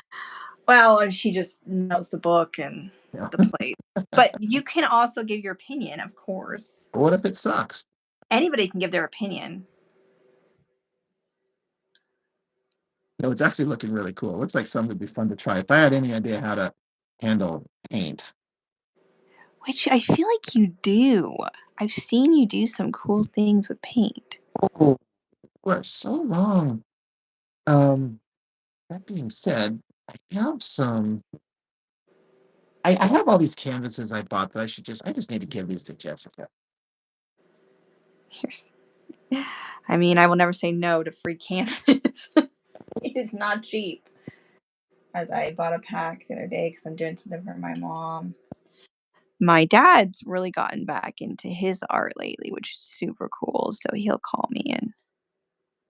Speaker 2: Well, she just knows the book and
Speaker 1: Yeah.
Speaker 2: the place. But you can also give your opinion, of course.
Speaker 1: What if it sucks?
Speaker 2: Anybody can give their opinion.
Speaker 1: No, it's actually looking really cool. It looks like something would be fun to try. If I had any idea how to handle paint.
Speaker 2: Which I feel like you do. I've seen you do some cool things with paint.
Speaker 1: Oh, we're so wrong. Um, that being said, I have some. I have all these canvases I bought that I just need to give these to Jessica.
Speaker 2: Here's- I mean, I will never say no to free canvas. It is not cheap. As I bought a pack the other day because I'm doing something for my mom. My dad's really gotten back into his art lately, which is super cool. So he'll call me and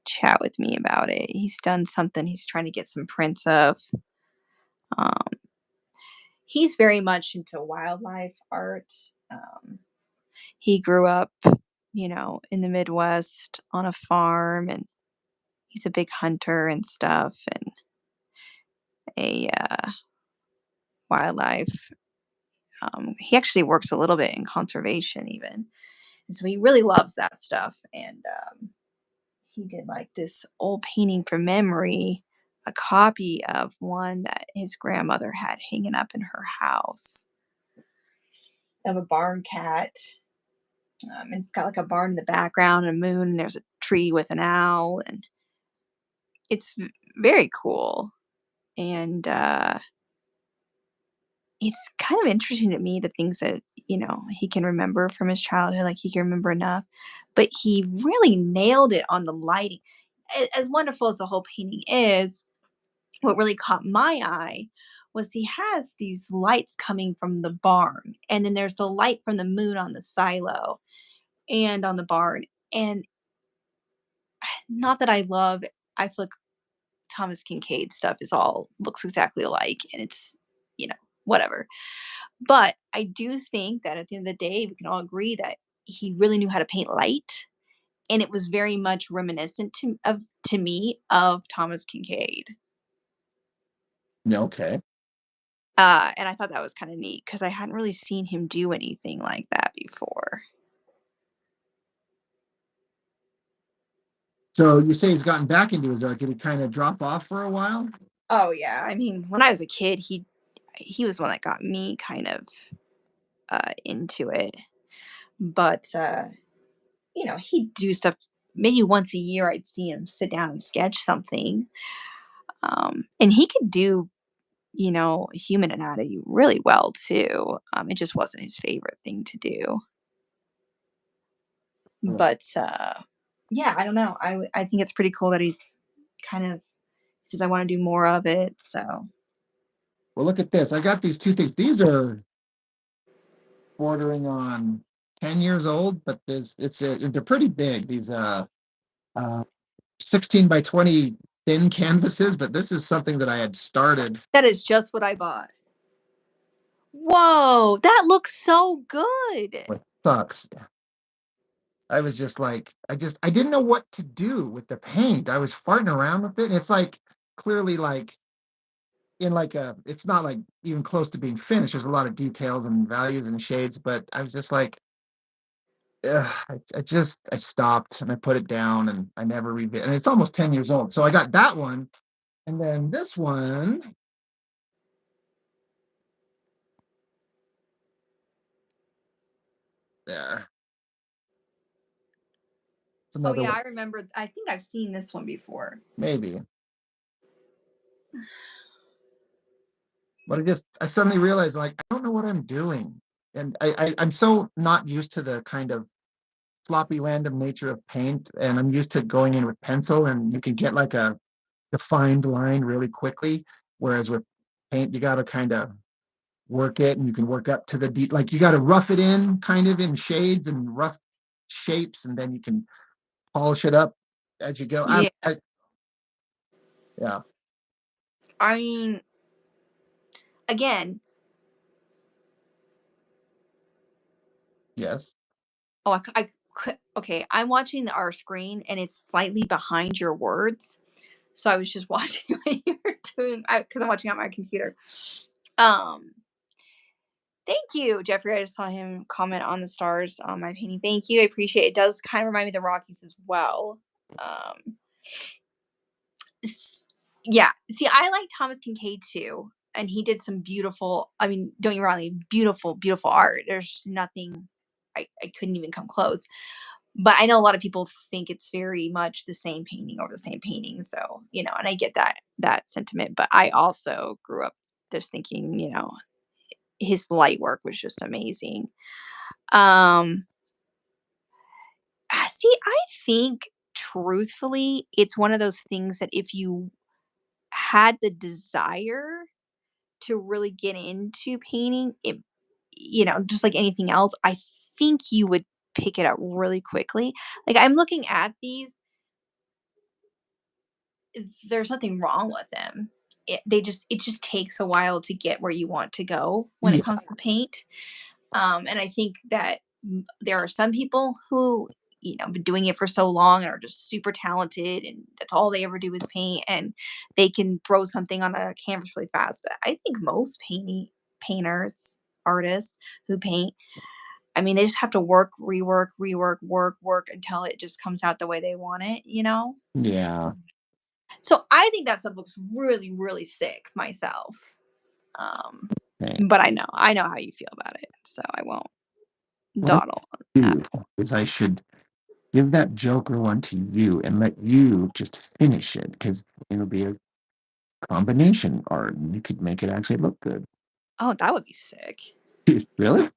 Speaker 2: chat with me about it. He's done something he's trying to get some prints of. Um, he's very much into wildlife art. Um, he grew up, in the Midwest on a farm, and he's a big hunter and stuff, and a wildlife. He actually works a little bit in conservation, even. And so he really loves that stuff. And he did like this old painting from memory, a copy of one that his grandmother had hanging up in her house of a barn cat. And it's got like a barn in the background, a moon, and there's a tree with an owl, and it's very cool. And it's kind of interesting to me the things that he can remember from his childhood, like he can remember enough, but he really nailed it on the lighting. As wonderful as the whole painting is, what really caught my eye was he has these lights coming from the barn, and then there's the light from the moon on the silo and on the barn. And not that I feel like Thomas Kincaid stuff is all looks exactly alike, and it's you know whatever. But I do think that at the end of the day, we can all agree that he really knew how to paint light, and it was very much reminiscent to me of Thomas Kincaid.
Speaker 1: Yeah, okay.
Speaker 2: And I thought that was kind of neat because I hadn't really seen him do anything like that before.
Speaker 1: So you say he's gotten back into his art. Did he kind of drop off for a while?
Speaker 2: Oh yeah, I mean, when I was a kid, he was the one that got me kind of into it. But he'd do stuff maybe once a year. I'd see him sit down and sketch something, and he could do human anatomy really well too. It just wasn't his favorite thing to do.
Speaker 1: Right.
Speaker 2: But yeah, I don't know. I think it's pretty cool that he's kind of says I want to do more of it. So
Speaker 1: Well, look at this. I got these two things. These are bordering on 10 years old, but they're pretty big. These uh 16 by 20 thin canvases, but this is something that I had started
Speaker 2: that is just what I bought. Whoa, that looks so good.
Speaker 1: with sucks. I was just like, I didn't know what to do with the paint. I was farting around with it. And it's like clearly like in like it's not like even close to being finished. There's a lot of details and values and shades, but I was just like, ugh, I stopped and I put it down and I never revisit. And it's almost 10 years old. So I got that one. And then this one there. It's
Speaker 2: Oh
Speaker 1: another
Speaker 2: yeah,
Speaker 1: one.
Speaker 2: I remember. I think I've seen this one before.
Speaker 1: Maybe. But I suddenly realized like I don't know what I'm doing. And I'm so not used to the kind of sloppy random nature of paint. And I'm used to going in with pencil and you can get like a defined line really quickly. Whereas with paint, you gotta kind of work it and you can work up to the deep like you gotta rough it in kind of in shades and rough shapes and then you can polish it up as you go.
Speaker 2: Yeah,
Speaker 1: Yeah.
Speaker 2: I mean, again,
Speaker 1: Yes.
Speaker 2: oh, okay. I'm watching our screen, and it's slightly behind your words. So I was just watching what you were doing because I'm watching on my computer. Um, Thank you, Jeffrey. I just saw him comment on the stars on my painting. Thank you. I appreciate it. It does kind of remind me of the Rockies as well. Um, yeah. See, I like Thomas Kincaid too. and he did some beautiful, I mean, don't get me wrong, beautiful, beautiful art. There's nothing, I couldn't even come close. But I know a lot of people think it's very much the same painting over the same painting. So, and I get that sentiment. But I also grew up just thinking, his light work was just amazing. Um, See, I think truthfully, it's one of those things that if you had the desire to really get into painting, just like anything else, I think you would pick it up really quickly. Like I'm looking at these, there's nothing wrong with them. It just takes a while to get where you want to go when it
Speaker 1: Yeah.
Speaker 2: comes to paint. And I think that there are some people who, been doing it for so long and are just super talented, and that's all they ever do is paint, and they can throw something on a canvas really fast. But I think most painters, artists who paint, I mean, they just have to work, rework, rework, work, work until it just comes out the way they want it.
Speaker 1: Yeah.
Speaker 2: So I think that stuff looks really, really sick myself. Um,
Speaker 1: Okay.
Speaker 2: but I know how you feel about it, so I won't
Speaker 1: What I
Speaker 2: dawdle on that.
Speaker 1: do is I should give that Joker one to you and let you just finish it because it'll be a combination art and you could make it actually look good.
Speaker 2: Oh, that would be sick.
Speaker 1: Really?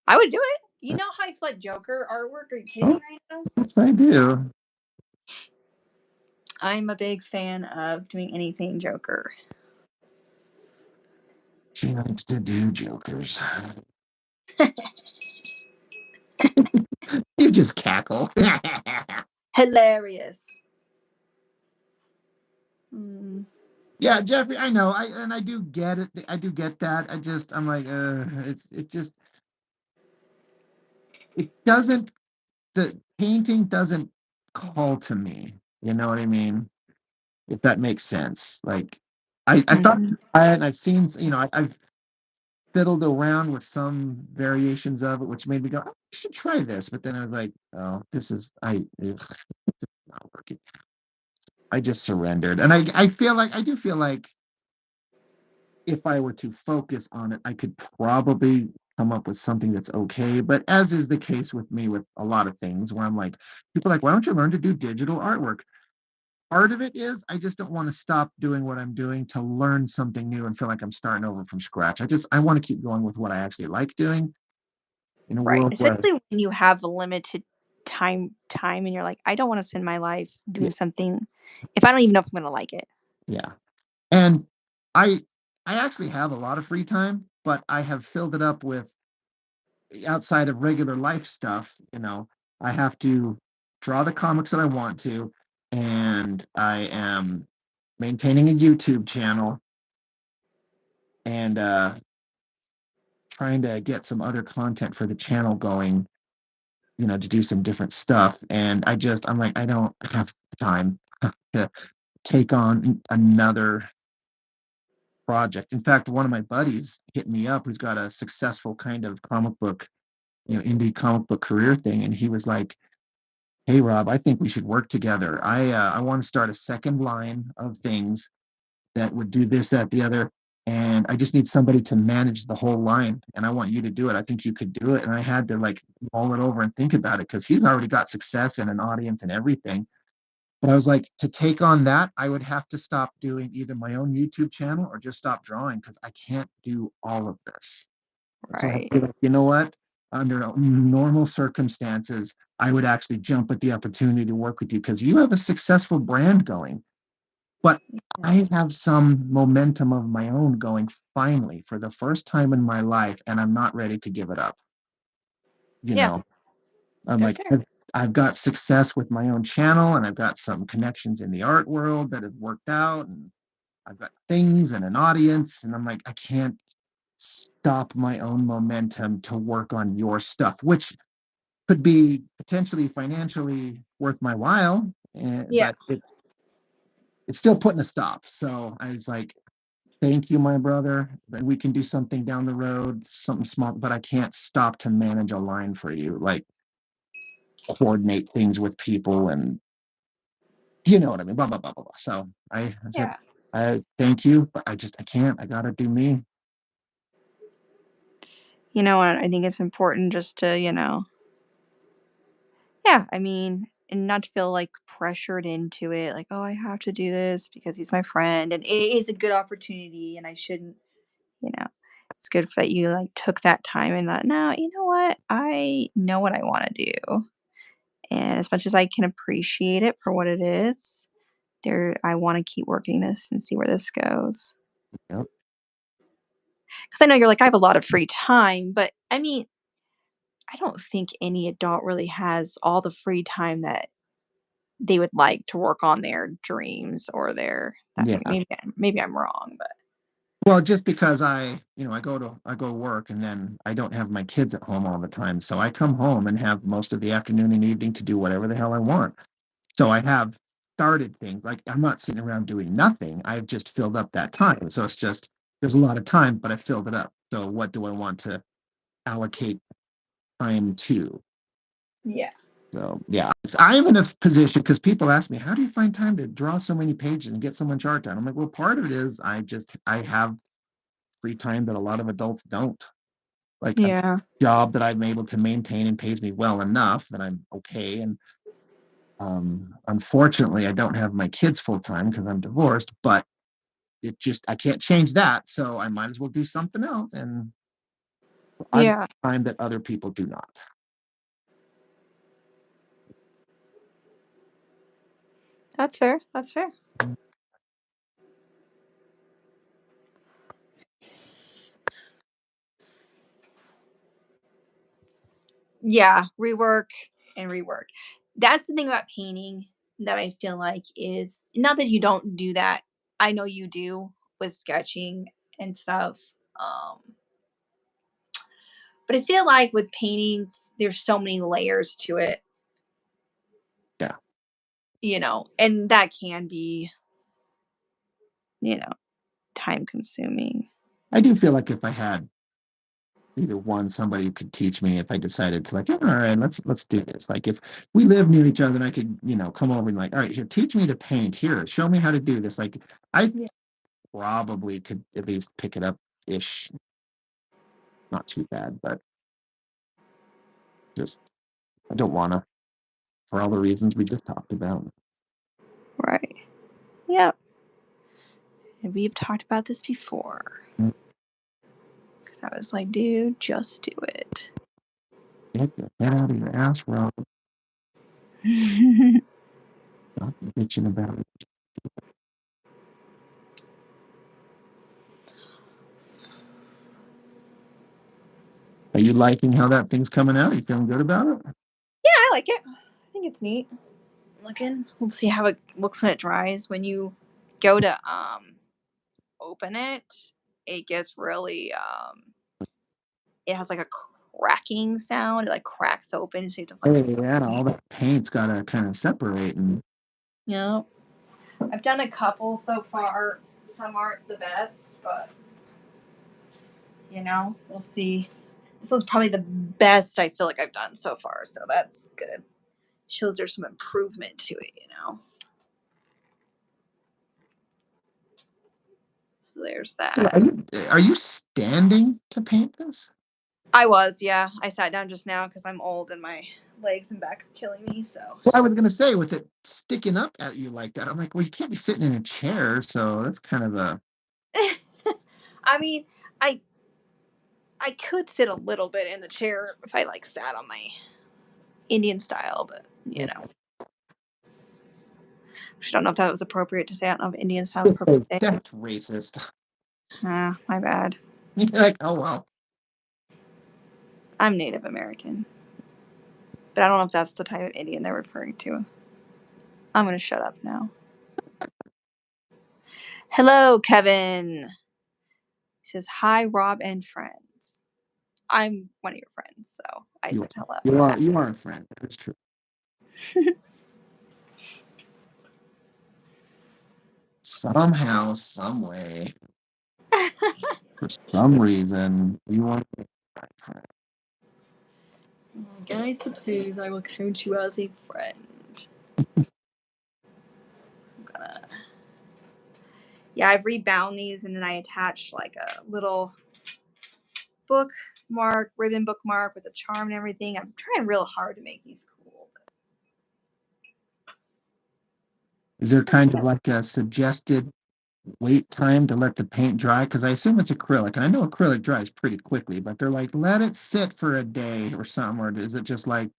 Speaker 2: I would do it. You know how I feel like Joker artwork? Are you kidding me
Speaker 1: Oh,
Speaker 2: right now?
Speaker 1: yes, I do.
Speaker 2: I'm a big fan of doing anything Joker.
Speaker 1: She likes to do Jokers. You just cackle.
Speaker 2: Hilarious. Mm.
Speaker 1: Yeah, Jeffrey, I know. I do get it. I do get that. I'm like, it doesn't the painting doesn't call to me. You know what I mean? If that makes sense. Like I thought
Speaker 2: Mhm.
Speaker 1: and I've seen, I've fiddled around with some variations of it, which made me go, "Oh, I should try this." But then I was like, oh, this is not working. I just surrendered. And I do feel like if I were to focus on it, I could probably come up with something that's okay. But as is the case with me with a lot of things where I'm like, people are like, why don't you learn to do digital artwork? Part of it is I just don't want to stop doing what I'm doing to learn something new and feel like I'm starting over from scratch. I want to keep going with what I actually like doing in a
Speaker 2: Right.
Speaker 1: world where,
Speaker 2: Especially when you have a limited time and you're like, I don't want to spend my life
Speaker 1: yeah,
Speaker 2: doing something if I don't even know if I'm gonna like it.
Speaker 1: yeah. And I I actually have a lot of free time, but I have filled it up with outside of regular life stuff, I have to draw the comics that I want to, and I am maintaining a YouTube channel and trying to get some other content for the channel going, to do some different stuff. And I'm like, I don't have time to take on another project. In fact, one of my buddies hit me up who's got a successful kind of comic book, indie comic book career thing. And he was like, hey Rob, I think we should work together. I want to start a second line of things that would do this, that, the other, and I just need somebody to manage the whole line. And I want you to do it. I think you could do it. And I had to like mull it over and think about it because he's already got success and an audience and everything. But I was like, to take on that, I would have to stop doing either my own YouTube channel or just stop drawing because I can't do all of this. And so I
Speaker 2: Right.
Speaker 1: feel like, you know what? Under normal circumstances, I would actually jump at the opportunity to work with you because you have a successful brand going. But
Speaker 2: Yeah.
Speaker 1: I have some momentum of my own going finally for the first time in my life, and I'm not ready to give it up. You
Speaker 2: Yeah,
Speaker 1: know, I'm
Speaker 2: that's
Speaker 1: like,
Speaker 2: fair.
Speaker 1: I've got success with my own channel, and I've got some connections in the art world that have worked out, and I've got things and an audience, and I'm like, I can't stop my own momentum to work on your stuff, which could be potentially financially worth my while,
Speaker 2: Yeah.
Speaker 1: but it's still putting a stop. So I was like, thank you, my brother. But we can do something down the road, something small, but I can't stop to manage a line for you, like coordinate things with people and you know what I mean, blah blah blah blah blah. So I said,
Speaker 2: Yeah.
Speaker 1: I thank you, but I can't. I gotta do me.
Speaker 2: You know what? I think it's important just to, yeah, I mean, and not to feel like pressured into it, like, oh, I have to do this because he's my friend and it is a good opportunity and I shouldn't, you know. It's good that you like took that time and thought, no, you know what? I know what I want to do. And as much as I can appreciate it for what it is, I want to keep working this and see where this goes.
Speaker 1: Yep.
Speaker 2: Because I know you're like, I have a lot of free time, but I mean, I don't think any adult really has all the free time that they would like to work on their dreams or their that
Speaker 1: Yeah.
Speaker 2: maybe I'm wrong, but
Speaker 1: Well, just because I go to work and then I don't have my kids at home all the time. So I come home and have most of the afternoon and evening to do whatever the hell I want. So I have started things like I'm not sitting around doing nothing. I've just filled up that time. So it's just there's a lot of time, but I filled it up. So what do I want to allocate time to?
Speaker 2: yeah.
Speaker 1: So yeah, I'm in a position because people ask me, how do you find time to draw so many pages and get so much art done? I'm like, well, part of it is I have free time that a lot of adults don't. Like a
Speaker 2: Yeah.
Speaker 1: job that I'm able to maintain and pays me well enough that I'm okay. And unfortunately, I don't have my kids full time because I'm divorced, but I can't change that. So I might as well do something else. And I've
Speaker 2: Yeah.
Speaker 1: time that other people do not.
Speaker 2: That's fair. That's fair. Yeah, rework and rework. That's the thing about painting that I feel like is not that you don't do that. I know you do with sketching and stuff. Um, but I feel like with paintings, there's so many layers to it,
Speaker 1: Yeah.
Speaker 2: and that can be, you know, time consuming.
Speaker 1: I do feel like if I had either one, somebody who could teach me if I decided to like, "Yeah, all right, let's do this. Like if we live near each other and I could, come over and like, all right, here, teach me to paint. Here, show me how to do this. Like I
Speaker 2: Yeah.
Speaker 1: probably could at least pick it up ish. Not too bad, but just I don't wanna for all the reasons we just talked about.
Speaker 2: Right. Yep. And we've talked about this before.
Speaker 1: Mm,
Speaker 2: Because I was like, dude, just do it.
Speaker 1: Get your head out of your ass, Rob.
Speaker 2: Yeah,
Speaker 1: Stop bitching about it. Are you liking how that thing's coming out? Are you feeling good about it?
Speaker 2: I like it. I think it's neat looking. We'll see how it looks when it dries. When you go to open it, it gets really it has like a cracking sound. It like cracks open, so you have to like
Speaker 1: Oh yeah, all that paint's gotta kind of separate and
Speaker 2: yeah. I've done a couple so far. Some aren't the best, but we'll see. This one's probably the best I feel like I've done so far, so that's good. Shows there's some improvement to it. So there's
Speaker 1: yeah,
Speaker 2: that.
Speaker 1: are you standing to paint this?
Speaker 2: I was, yeah. I sat down just now because I'm old and my legs and back are killing me. So,
Speaker 1: Well, I was gonna say with it sticking up at you like that, I'm like, well, you can't be sitting in a chair, so that's kind of a
Speaker 2: I mean, I I could sit a little bit in the chair if I like sat on my Indian style, but I don't know if that was appropriate to say. I don't know if Indian style is appropriate to say.
Speaker 1: that's racist.
Speaker 2: Ah, my bad.
Speaker 1: You're like, oh well.
Speaker 2: I'm Native American, but I don't know if that's the type of Indian they're referring to. I'm gonna shut up now. Hello, Kevin. He says hi, Rob and friends. I'm one of your friends, so I
Speaker 1: You
Speaker 2: said hello.
Speaker 1: you are a friend. That's true. Somehow, some way, for some reason, you are my friend.
Speaker 2: Guys, please, I will count you as a friend. I'm gonna Yeah, I've rebound these and then I attached like a little bookmark, ribbon bookmark with a charm and everything. I'm trying real hard to make these cool.
Speaker 1: Is there
Speaker 2: This
Speaker 1: kind
Speaker 2: is
Speaker 1: of like a suggested wait time to let the paint dry? Because I assume it's acrylic, and I know acrylic dries pretty quickly, but they're like, let it sit for a day or something, or is it just like,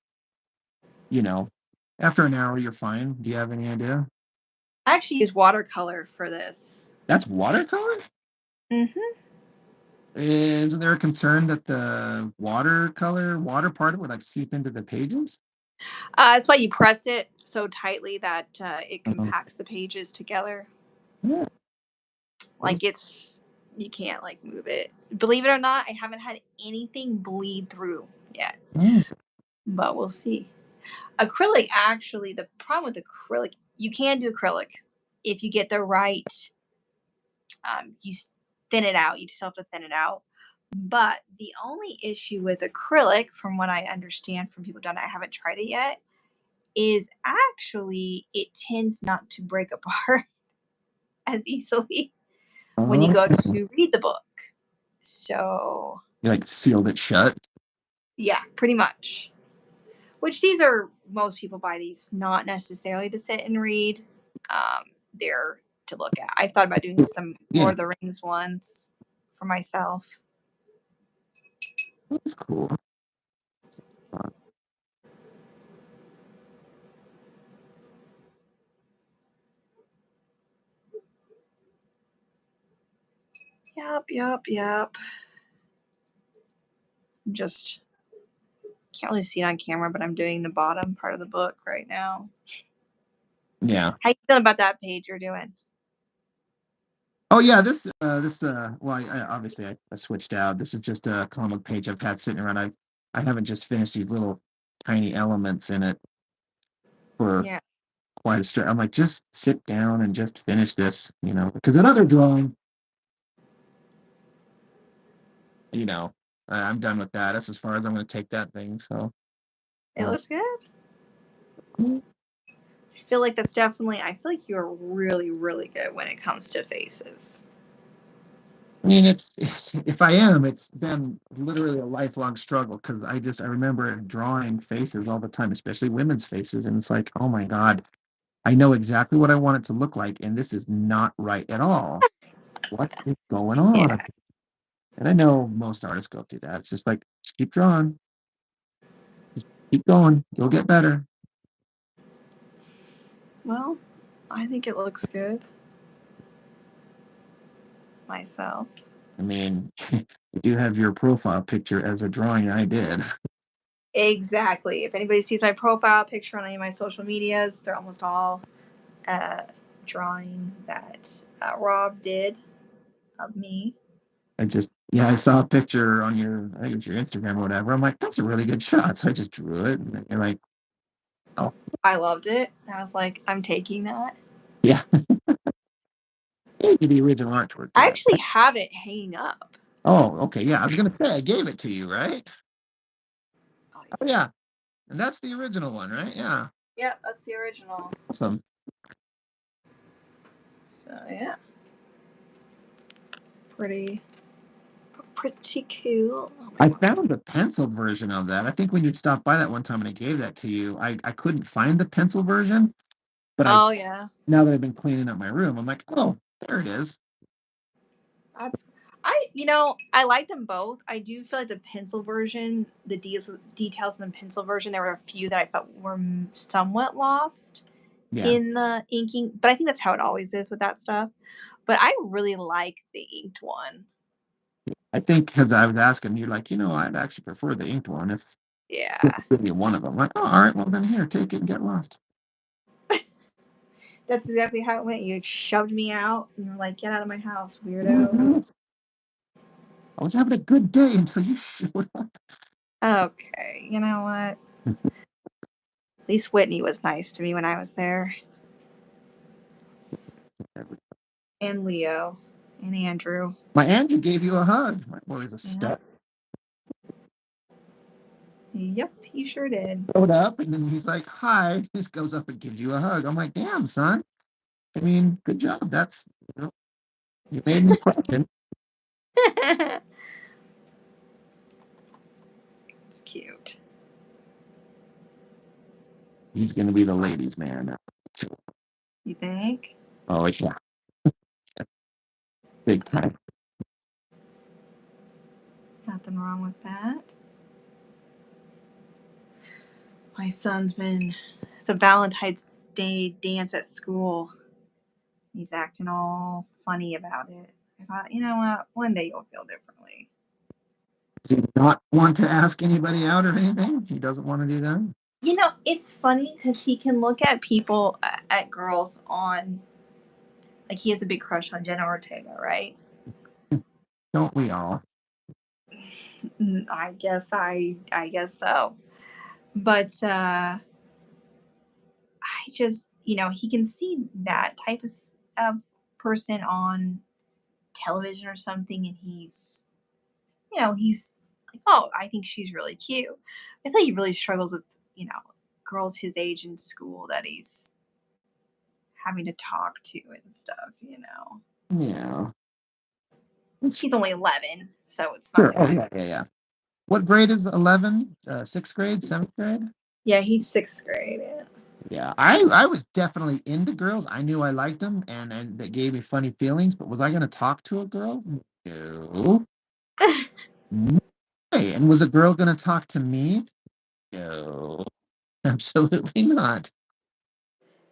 Speaker 1: you know, after an hour you're fine? Do you have any idea?
Speaker 2: I actually use watercolor for this.
Speaker 1: That's watercolor?
Speaker 2: Hmm.
Speaker 1: Isn't there a concern that the water part of it would like seep into the pages?
Speaker 2: That's why you press it so tightly that it
Speaker 1: Um,
Speaker 2: compacts the pages together.
Speaker 1: yeah, that is,
Speaker 2: Like it's you can't like move it. Believe it or not, I haven't had anything bleed through yet,
Speaker 1: mm,
Speaker 2: but we'll see. Acrylic, actually, the problem with acrylic, you can do acrylic if you get the right. You thin it out. You just have to thin it out. But the only issue with acrylic, from what I understand from people done it, I haven't tried it yet, is actually it tends not to break apart as easily when you
Speaker 1: oh,
Speaker 2: go to read the book. So,
Speaker 1: you like sealed it shut.
Speaker 2: yeah, pretty much. Which these are, most people buy these not necessarily to sit and read. They're to look at. I thought about doing some
Speaker 1: Yeah,
Speaker 2: Lord of the Rings ones for myself.
Speaker 1: that's cool. Uh,
Speaker 2: Yep, yep, yep. Just can't really see it on camera, but I'm doing the bottom part of the book right now.
Speaker 1: yeah.
Speaker 2: How you feeling about that page you're doing?
Speaker 1: Oh yeah, well, obviously I switched out. This is just a comic page I've had sitting around. I haven't just finished these little tiny elements in it for
Speaker 2: Yeah.
Speaker 1: quite a stretch. I'm like, just sit down and just finish this, because that other drawing, I'm done with that. That's as far as I'm going to take that thing. So,
Speaker 2: It
Speaker 1: uh,
Speaker 2: looks good. I feel like that's definitely, I feel like you're really, really good when it comes to faces.
Speaker 1: I mean, if I am, it's been literally a lifelong struggle because I remember drawing faces all the time, especially women's faces, and it's like, oh my God, I know exactly what I want it to look like, and this is not right at all. What is going on?
Speaker 2: Yeah.
Speaker 1: And I know most artists go through that. It's just like, just keep drawing, keep going, you'll get better.
Speaker 2: Well, I think it looks good myself.
Speaker 1: I mean, you do have your profile picture as a drawing I did.
Speaker 2: Exactly. If anybody sees my profile picture on any of my social medias, they're almost all uh, drawing that Rob did of me.
Speaker 1: Yeah, I saw a picture on I think it was your Instagram or whatever. I'm like, that's a really good shot. So I just drew it. And you're like, oh,
Speaker 2: I loved it. I was like, I'm taking that.
Speaker 1: yeah, gave you the original artwork to
Speaker 2: I
Speaker 1: that.
Speaker 2: actually have it hanging up.
Speaker 1: Oh, okay. Yeah, I was going to say, I gave it to you, right?
Speaker 2: Oh,
Speaker 1: Oh, yeah. And that's the original one, right? Yeah.
Speaker 2: yep, that's the original.
Speaker 1: Awesome.
Speaker 2: So yeah, pretty, pretty cool. Oh my
Speaker 1: I
Speaker 2: god.
Speaker 1: found the pencil version of that. I think when you stopped by that one time and I gave that to you, I couldn't find the pencil version, but
Speaker 2: Oh yeah,
Speaker 1: now that I've been cleaning up my room, I'm like, oh, there it is.
Speaker 2: that's. I liked them both. I do feel like the pencil version, the details in the pencil version, there were a few that I felt were somewhat lost
Speaker 1: Yeah.
Speaker 2: in the inking, but I think that's how it always is with that stuff. But I really like the inked one.
Speaker 1: I think because I was asking you, like, I'd actually prefer the inked one if
Speaker 2: Yeah,
Speaker 1: really one of them. Like, oh, all right, well then here, take it and get lost.
Speaker 2: that's exactly how it went. You shoved me out and you're like, "Get out of my house, weirdo."
Speaker 1: I was having a good day until you showed up.
Speaker 2: Okay, you know what? At least Whitney was nice to me when I was there, and Leo, and Andrew.
Speaker 1: My Andrew gave you a hug. My boy's a
Speaker 2: Yeah.
Speaker 1: stud.
Speaker 2: Yep, he sure did.
Speaker 1: Showed up and then he's like, hi. He just goes up and gives you a hug. I'm like, damn, son. I mean, good job. That's You made an impression.
Speaker 2: It's cute.
Speaker 1: He's going to be the ladies' man now.
Speaker 2: You think?
Speaker 1: Oh, yeah. Big time.
Speaker 2: Nothing wrong with that. My son's been. It's a Valentine's Day dance at school. He's acting all funny about it. I thought, you know what? One day you'll feel differently.
Speaker 1: Does he not want to ask anybody out or anything? He doesn't want to do that?
Speaker 2: You know, it's funny because he can look at people, at girls on, like, he has a big crush on Jenna Ortega, right?
Speaker 1: Don't we all?
Speaker 2: I guess so. But I just, he can see that type of person on television or something, and he's like, oh, I think she's really cute. I feel like he really struggles with, girls his age in school that he's having to talk to and stuff.
Speaker 1: Yeah. That's
Speaker 2: He's only 11, so it's not
Speaker 1: sure.
Speaker 2: like
Speaker 1: Oh, yeah, yeah, yeah. What grade is 11? Sixth grade, seventh grade?
Speaker 2: yeah, he's sixth grade. Yeah.
Speaker 1: Yeah, I was definitely into girls. I knew I liked them, and that gave me funny feelings. But was I going to talk to a girl? No. No way. And was a girl going to talk to me? No, absolutely not.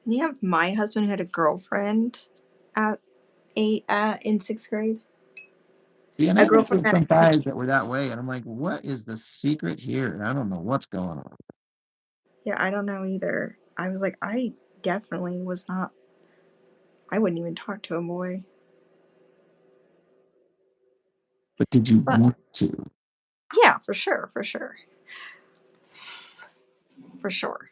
Speaker 2: And you have my husband who had a girlfriend at in sixth grade.
Speaker 1: See, and
Speaker 2: A
Speaker 1: I know
Speaker 2: girlfriend
Speaker 1: there's
Speaker 2: that
Speaker 1: some
Speaker 2: I think,
Speaker 1: guys that were that way, and I'm like, what is the secret here? I don't know what's going on.
Speaker 2: yeah, I don't know either. I was like, I definitely was not. I wouldn't even talk to a boy.
Speaker 1: But did you
Speaker 2: But
Speaker 1: want to?
Speaker 2: yeah, for sure, for sure, for sure.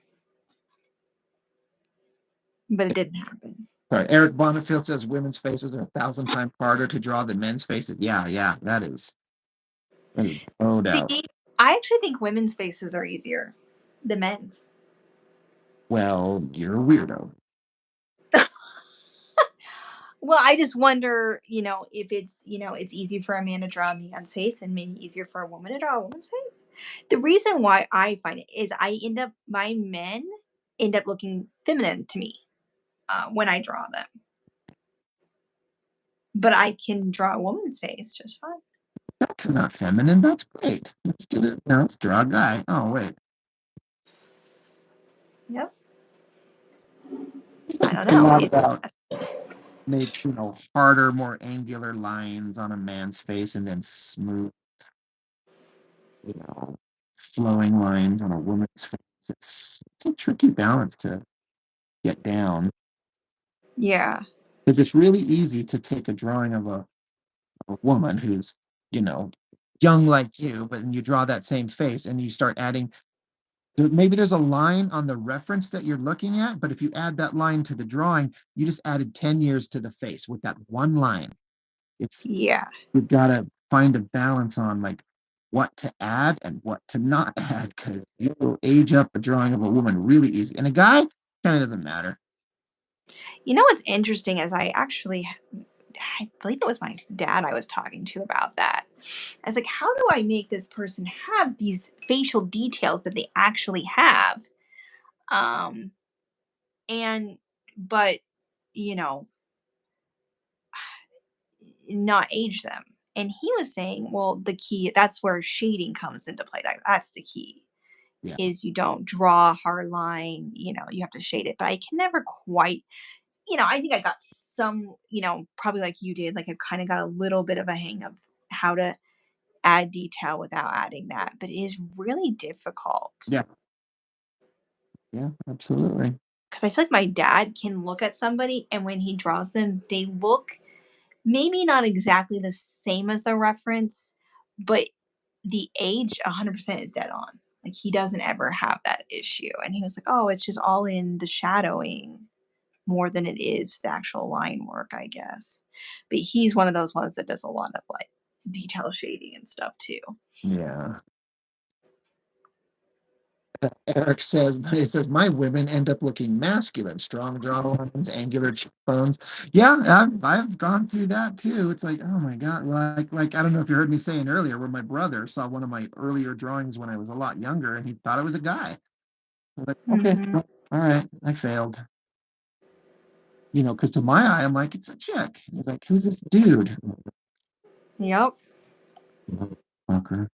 Speaker 2: But it didn't happen.
Speaker 1: Sorry, Eric Bonnetfield says women's faces are 1,000 times harder to draw than men's faces. Yeah, yeah, that is no doubt.
Speaker 2: See, I actually think women's faces are easier than men's.
Speaker 1: Well, you're a weirdo.
Speaker 2: Well, I just wonder, if it's easy for a man to draw a man's face and maybe easier for a woman to draw a woman's face. The reason why I find it is my men end up looking feminine to me when I draw them, but I can draw a woman's face just fine.
Speaker 1: That's not feminine. That's great. Let's do it. Now let's draw a guy. Oh, wait.
Speaker 2: Yep.
Speaker 1: I
Speaker 2: I
Speaker 1: think
Speaker 2: don't
Speaker 1: a
Speaker 2: know.
Speaker 1: lot about make, harder, more angular lines on a man's face and then smooth, you know, flowing lines on a woman's face. It's a tricky balance to get down
Speaker 2: Yeah.
Speaker 1: because it's really easy to take a drawing of a woman who's, you know, young like you, but then you draw that same face and you start adding maybe there's a line on the reference that you're looking at, but if you add that line to the drawing, you just added 10 years to the face with that one line. It's
Speaker 2: Yeah.
Speaker 1: You've got to find a balance on like what to add and what to not add because you will age up a drawing of a woman really easy. And a guy kind of doesn't matter.
Speaker 2: You know what's interesting is I believe it was my dad I was talking to about that. I was like, how do I make this person have these facial details that they actually have? Um, and but you know, not age them. And he was saying, well, the key that's where shading comes into play. That's the key.
Speaker 1: Yeah.
Speaker 2: Is you don't draw a hard line, you have to shade it. But I can never quite, I think I got some, probably like you did, like I kind of got a little bit of a hang of how to add detail without adding that. But it is really difficult
Speaker 1: Yeah. Yeah. Absolutely.
Speaker 2: because I feel like my dad can look at somebody and when he draws them, they look maybe not exactly the same as the reference, but the age 100% is dead on. Like he doesn't ever have that issue. And he was like, "Oh, it's just all in the shadowing more than it is the actual line work, I guess." But he's one of those ones that does a lot of like detail shading and stuff too.
Speaker 1: Yeah. Eric says, he says, my women end up looking masculine, strong jawlines, angular cheekbones. Yeah, I've gone through that too. It's like, oh my God, like I don't know if you heard me saying earlier, where my brother saw one of my earlier drawings when I was a lot younger, and he thought it was a guy. I was like, okay,
Speaker 2: Hmm.
Speaker 1: all right, I failed. Because to my eye, I'm like, it's a chick. He's like, who's this dude?
Speaker 2: Yep.
Speaker 1: Fucker.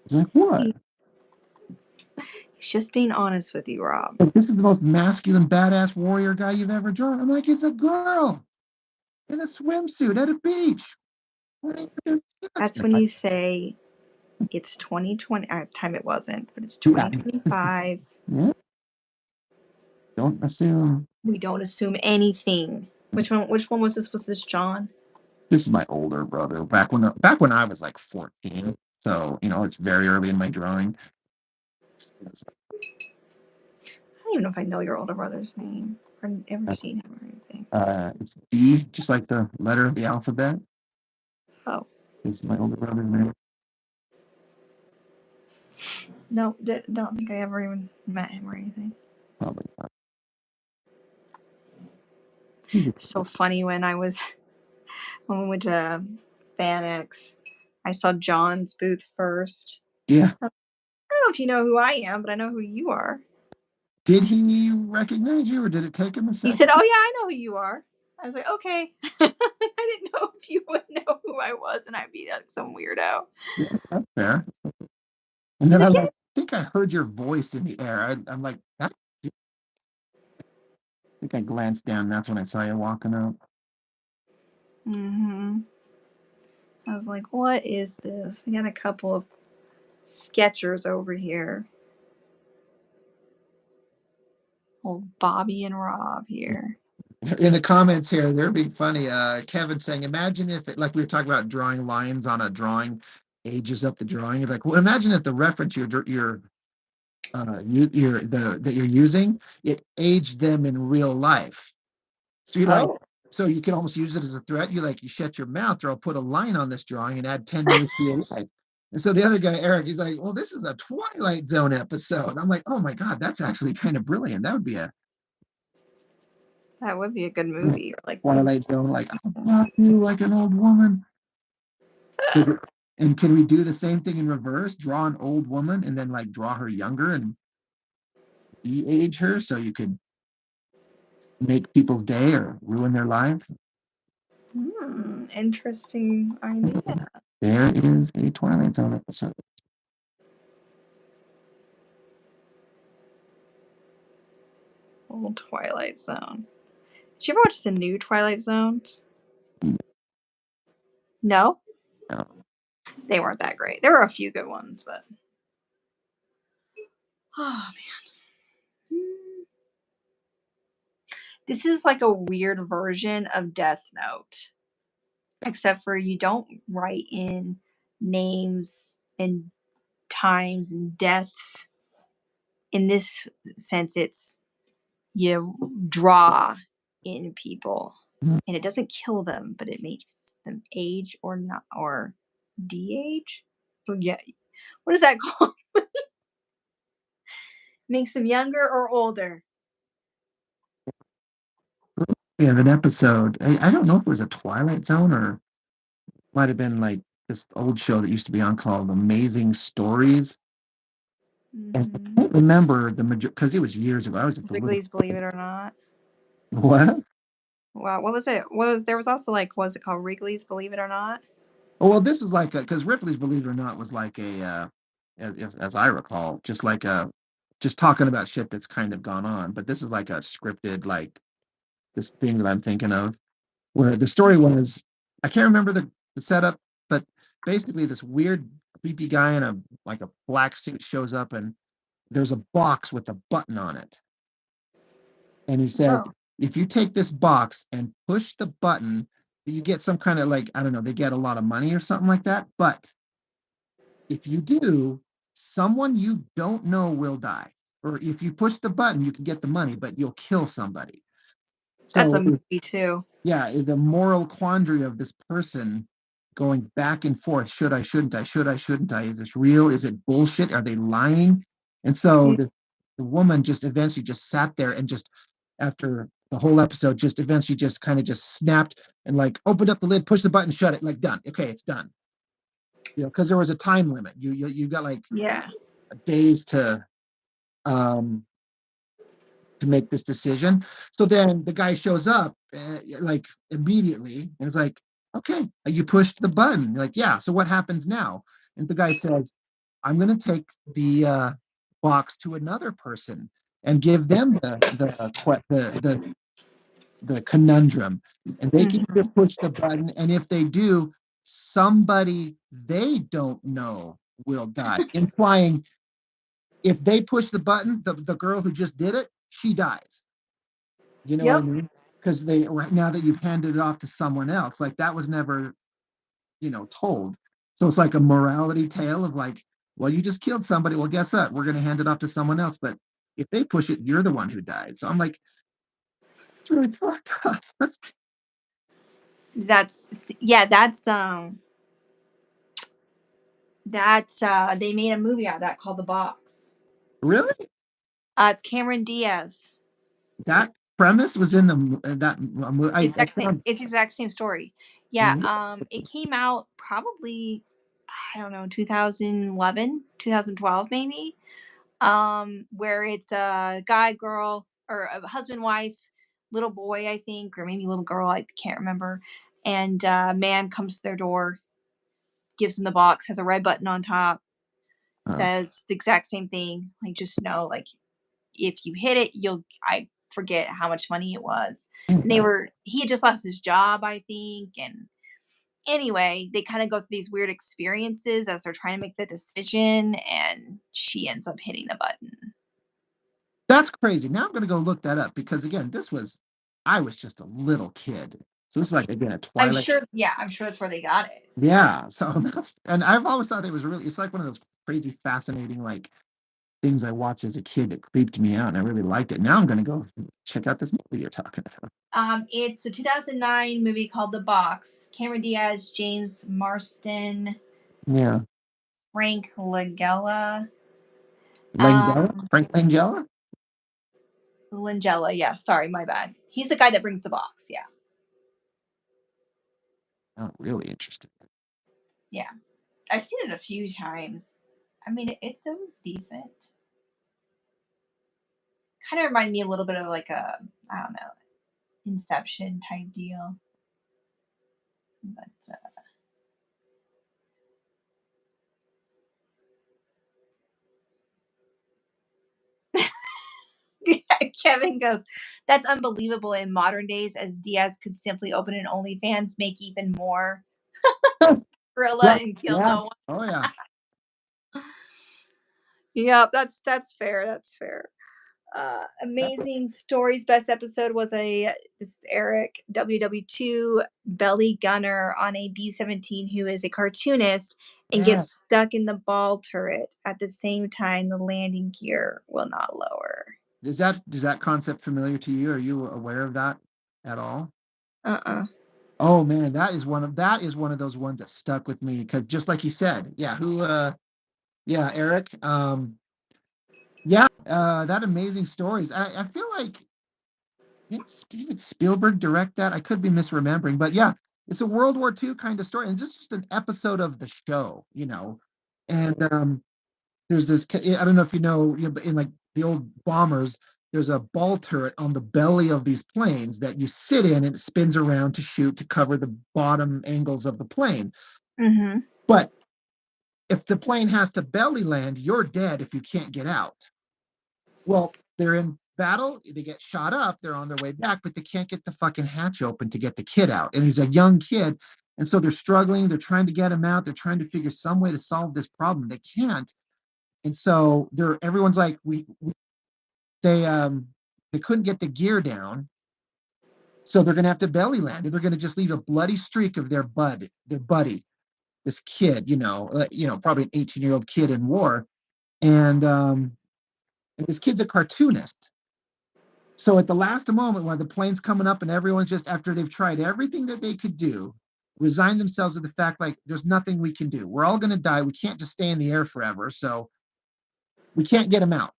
Speaker 1: He's like, what?
Speaker 2: He's just being honest with you, Rob.
Speaker 1: Like, this is the most masculine, badass warrior guy you've ever drawn. I'm like, it's a girl in a swimsuit at a beach. What are you this
Speaker 2: That's when
Speaker 1: guy?
Speaker 2: you say it's 2020. Time it wasn't, but it's
Speaker 1: Yeah,
Speaker 2: 2025.
Speaker 1: yeah. Don't assume.
Speaker 2: We don't assume anything. Which one? Which one was this? Was this John?
Speaker 1: This is my older brother. Back when I was like 14. So it's very early in my drawing.
Speaker 2: I don't even know if I know your older brother's name. I've ever seen him or anything.
Speaker 1: It's D, just like the letter of the alphabet.
Speaker 2: Oh
Speaker 1: This is my older brother's name.
Speaker 2: no, don't think I ever even met him or anything.
Speaker 1: Probably not.
Speaker 2: So funny when we went to Fanex, I saw John's booth first.
Speaker 1: Yeah.
Speaker 2: I don't know if you know who I am, but I know who you are.
Speaker 1: Did he recognize you, or did it take him a
Speaker 2: He
Speaker 1: second?
Speaker 2: said, "Oh yeah, I know who you are." I was like, "Okay." I didn't know if you would know who I was, and I'd be like some weirdo.
Speaker 1: Yeah, that's fair. And
Speaker 2: He's
Speaker 1: then I
Speaker 2: like, "Yeah."
Speaker 1: like think I heard your voice in the air. I'm like, I think I glanced down. That's when I saw you walking up.
Speaker 2: Mm-hmm. I was like, "What is this?" We got a couple of Skechers over here. Old Bobby and Rob here.
Speaker 1: In the comments here, they're being funny. Kevin saying, imagine if it, like we were talking about drawing lines on a drawing, ages up the drawing. You're like, well, imagine if the reference that you're using, it aged them in real life. So you're like,
Speaker 2: Oh,
Speaker 1: so you can almost use it as a threat. You shut your mouth, or I'll put a line on this drawing and add 10 years to your life. And so the other guy, Eric, he's like, well, this is a Twilight Zone episode. I'm like, oh my God, that's actually kind of brilliant. That would be a
Speaker 2: that would be a good movie. Or like,
Speaker 1: Twilight Zone, like, I'll fuck you like an old woman. And can we do the same thing in reverse? Draw an old woman and then like draw her younger and de-age her so you could make people's day or ruin their life.
Speaker 2: interesting idea.
Speaker 1: There is a Twilight Zone episode.
Speaker 2: Old Twilight Zone. Did you ever watch the new Twilight Zones? No,
Speaker 1: No.
Speaker 2: they weren't that great. There were a few good ones, but oh man, this is like a weird version of Death Note, except for you don't write in names and times and deaths. In this sense, it's you draw in people, and it doesn't kill them, but it makes them age or not or de-age. Yeah, what is that called? Makes them younger or older.
Speaker 1: We have an episode. I don't know if it was a Twilight Zone or might have been like this old show that used to be on called Amazing Stories. And I
Speaker 2: Mm-hmm.
Speaker 1: can't remember the major because it was years ago. I was just a little.
Speaker 2: Wrigley's Believe It or Not.
Speaker 1: What?
Speaker 2: Wow, what was it? Was there was also like was it called Wrigley's Believe It or Not?
Speaker 1: Oh, well, this is like because Ripley's Believe It or Not was like as I recall, just like just talking about shit that's kind of gone on. But this is like a scripted, like this thing that I'm thinking of, where the story was, I can't remember the setup, but basically this weird, creepy guy in a like a black suit shows up, and there's a box with a button on it, and he says,
Speaker 2: Oh,
Speaker 1: if you take this box and push the button, you get some kind of like I don't know, they get a lot of money or something like that, but if you do, someone you don't know will die. Or if you push the button, you can get the money, but you'll kill somebody.
Speaker 2: that's a
Speaker 1: So,
Speaker 2: movie too.
Speaker 1: yeah, the moral quandary of this person going back and forth. Should I, shouldn't I, should I, shouldn't I? Is this real? Is it bullshit? Are they lying? And so the woman just eventually just sat there and just after the whole episode, just eventually just kind of just snapped and like opened up the lid, pushed the button, shut it, like done. Okay, it's done. Because there was a time limit. You got like
Speaker 2: Yeah.
Speaker 1: days um to make this decision. So then the guy shows up like immediately and is like, okay, you pushed the button. You're like, yeah. So what happens now? And the guy says, I'm going to take the box to another person and give them the conundrum, and they can
Speaker 2: Mhm.
Speaker 1: just push the button. And if they do, somebody they don't know will die, implying if they push the button, the girl who just did it, she dies. You know what I
Speaker 2: Yep.
Speaker 1: mean? Because they now that you've handed it off to someone else, like that was never, told. So it's like a morality tale of like, well, you just killed somebody. Well, guess what? We're going to hand it off to someone else. But if they push it, you're the one who died. So I'm like, it's really fucked up. That's
Speaker 2: That's yeah, that's they made a movie out of that called The Box.
Speaker 1: really
Speaker 2: It's Cameron Diaz.
Speaker 1: that premise was in that I found.
Speaker 2: It's exact same story. Yeah, it came out probably I don't know, 2011, 2012 maybe. Where it's a guy, girl, or a husband, wife, little boy, I think, or maybe little girl, I can't remember. And man comes to their door, gives them the box, has a red button on top,
Speaker 1: Uh,
Speaker 2: says the exact same thing. Like, just know, like, if you hit it, I forget how much money it was. And he had just lost his job, I think. And anyway, they kind of go through these weird experiences as they're trying to make the decision. And she ends up hitting the button.
Speaker 1: that's crazy. Now I'm going to go look that up because again, I was just a little kid. So this is like again a Twilight.
Speaker 2: I'm sure that's where they got it.
Speaker 1: Yeah. So and I've always thought it was really, it's like one of those crazy, fascinating, like things I watched as a kid that creeped me out and I really liked it. Now I'm going to go check out this movie you're talking about.
Speaker 2: It's a 2009 movie called The Box. Cameron Diaz, James Marston,
Speaker 1: Yeah.
Speaker 2: Frank Langella.
Speaker 1: Langella?
Speaker 2: Um,
Speaker 1: Frank Langella?
Speaker 2: Langella, yeah, sorry, my bad. He's the guy that brings the box, yeah.
Speaker 1: Oh, really interesting.
Speaker 2: Yeah. I've seen it a few times. I mean, it was decent. Kind of reminded me a little bit of like a, I don't know, Inception type deal. But Kevin goes, that's unbelievable in modern days as Diaz could simply open an OnlyFans, make even more gorilla
Speaker 1: Yeah.
Speaker 2: and kill
Speaker 1: Yeah.
Speaker 2: no one.
Speaker 1: Oh, yeah.
Speaker 2: Yep, that's fair. That's fair. Amazing stories. Best episode was this is Eric WW2 belly gunner on a B-17 who is a cartoonist and
Speaker 1: Yeah.
Speaker 2: gets stuck in the ball turret. At the same time, the landing gear will not lower.
Speaker 1: Is that concept familiar to you? Are you aware of that at all?
Speaker 2: Uh-uh.
Speaker 1: Oh man, that is one of those ones that stuck with me because just like you said, yeah, yeah, Eric, yeah, that amazing stories. I feel like didn't Steven Spielberg direct that? I could be misremembering, but yeah, it's a World War II kind of story, and just an episode of the show. And there's this. I don't know if but in like the old bombers, there's a ball turret on the belly of these planes that you sit in, and it spins around to shoot to cover the bottom angles of the plane.
Speaker 2: Mm-hmm.
Speaker 1: But if the plane has to belly land, you're dead if you can't get out. Well, they're in battle, they get shot up, they're on their way back, but they can't get the fucking hatch open to get the kid out. And he's a young kid. And so they're struggling, they're trying to get him out, they're trying to figure some way to solve this problem. They can't. And so everyone's like, they couldn't get the gear down. So they're gonna have to belly land and they're gonna just leave a bloody streak of their buddy, this kid, probably an 18-year-old kid in war. And this kid's a cartoonist. So at the last moment, when the plane's coming up and everyone's just after they've tried everything that they could do, resign themselves to the fact like there's nothing we can do. We're all going to die. We can't just stay in the air forever. So we can't get him out.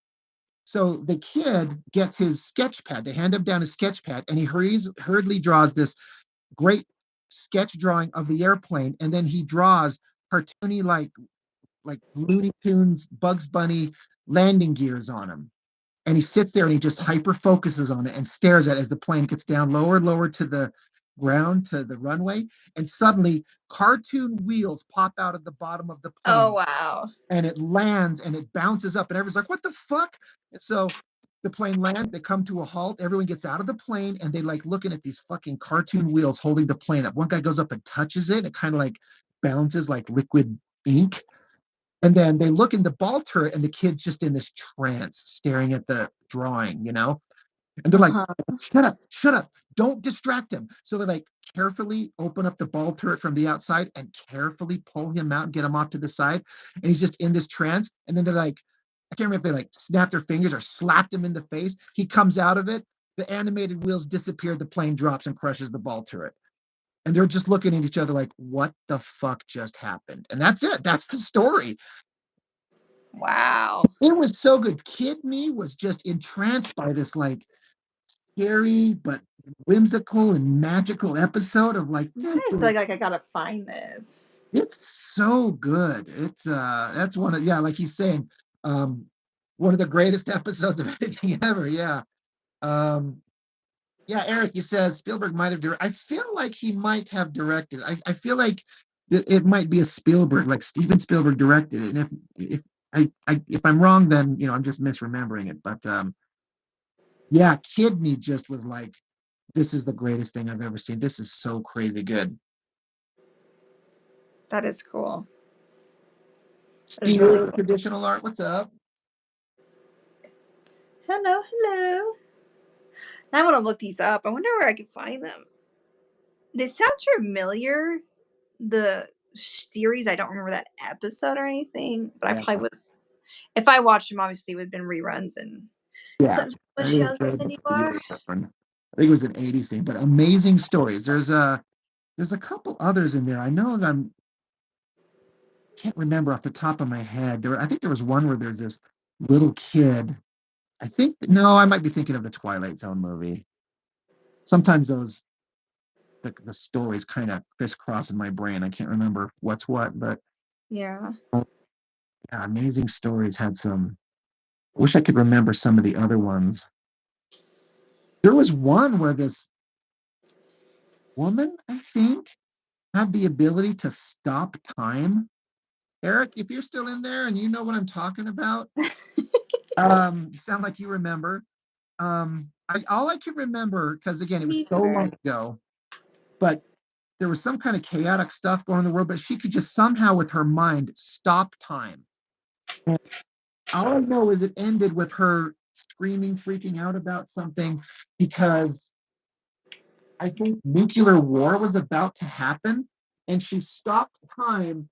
Speaker 1: So the kid gets his sketch pad. They hand him down his sketch pad, and he hurriedly draws this great sketch drawing of the airplane, and then he draws cartoony like Looney Tunes, Bugs Bunny landing gears on him. And he sits there and he just hyper focuses on it and stares at it as the plane gets down lower and lower to the ground, to the runway. And suddenly, cartoon wheels pop out of the bottom of the
Speaker 2: Oh,
Speaker 1: plane,
Speaker 2: wow.
Speaker 1: and it lands and it bounces up, and everyone's like, "What the fuck?" And so the plane lands, they come to a halt, everyone gets out of the plane, and they like looking at these fucking cartoon wheels holding the plane up. One guy goes up and touches it, it kind of like bounces like liquid ink. And then they look in the ball turret, and the kid's just in this trance, staring at the drawing, And they're like,
Speaker 2: Uh-huh.
Speaker 1: shut up, don't distract him. So they like carefully open up the ball turret from the outside and carefully pull him out and get him off to the side. And he's just in this trance. And then they're like, I can't remember if they like snapped their fingers or slapped him in the face. He comes out of it. The animated wheels disappear. The plane drops and crushes the ball turret. And they're just looking at each other like, what the fuck just happened? And that's it. That's the story.
Speaker 2: Wow.
Speaker 1: It was so good. Kid Me was just entranced by this like scary but whimsical and magical episode of like
Speaker 2: I feel like I gotta find this.
Speaker 1: it's so good. It's that's one of, yeah, like he's saying, um one of the greatest episodes of anything ever. Yeah. Um yeah, Eric, he says Spielberg might have directed. I feel like he might have directed. I feel like it might be a Spielberg, like Steven Spielberg directed it. And if I'm wrong, then I'm just misremembering it. But yeah, Kid Me just was like, this is the greatest thing I've ever seen. This is so crazy good.
Speaker 2: That is cool. That is really
Speaker 1: Steel
Speaker 2: cool.
Speaker 1: traditional art, what's up?
Speaker 2: Hello, hello. Now I want to look these up. I wonder where I can find them. They sound familiar. The series, I don't remember that episode or anything, but I
Speaker 1: Yeah,
Speaker 2: probably was. If I watched them, obviously it would have been reruns and
Speaker 1: yeah.
Speaker 2: because I'm so
Speaker 1: I
Speaker 2: much
Speaker 1: think it was
Speaker 2: younger
Speaker 1: way
Speaker 2: than you
Speaker 1: before you
Speaker 2: are.
Speaker 1: were born. I think it was an 80s thing, but amazing stories. There's a couple others in there. I know that I'm can't remember off the top of my head. I think there was one where there's this little kid. I think no, I might be thinking of the Twilight Zone movie. Sometimes the stories kind of crisscross in my brain. I can't remember what's what, but
Speaker 2: Yeah.
Speaker 1: yeah, Amazing Stories had some. I wish I could remember some of the other ones. There was one where this woman, I think, had the ability to stop time. Eric, if you're still in there and you know what I'm talking about, you sound like you remember. All I can remember, because again, it was
Speaker 2: Me
Speaker 1: so
Speaker 2: too.
Speaker 1: long ago, but there was some kind of chaotic stuff going on in the world, but she could just somehow with her mind stop time. And all I know is it ended with her screaming, freaking out about something because I think nuclear war was about to happen, and she stopped time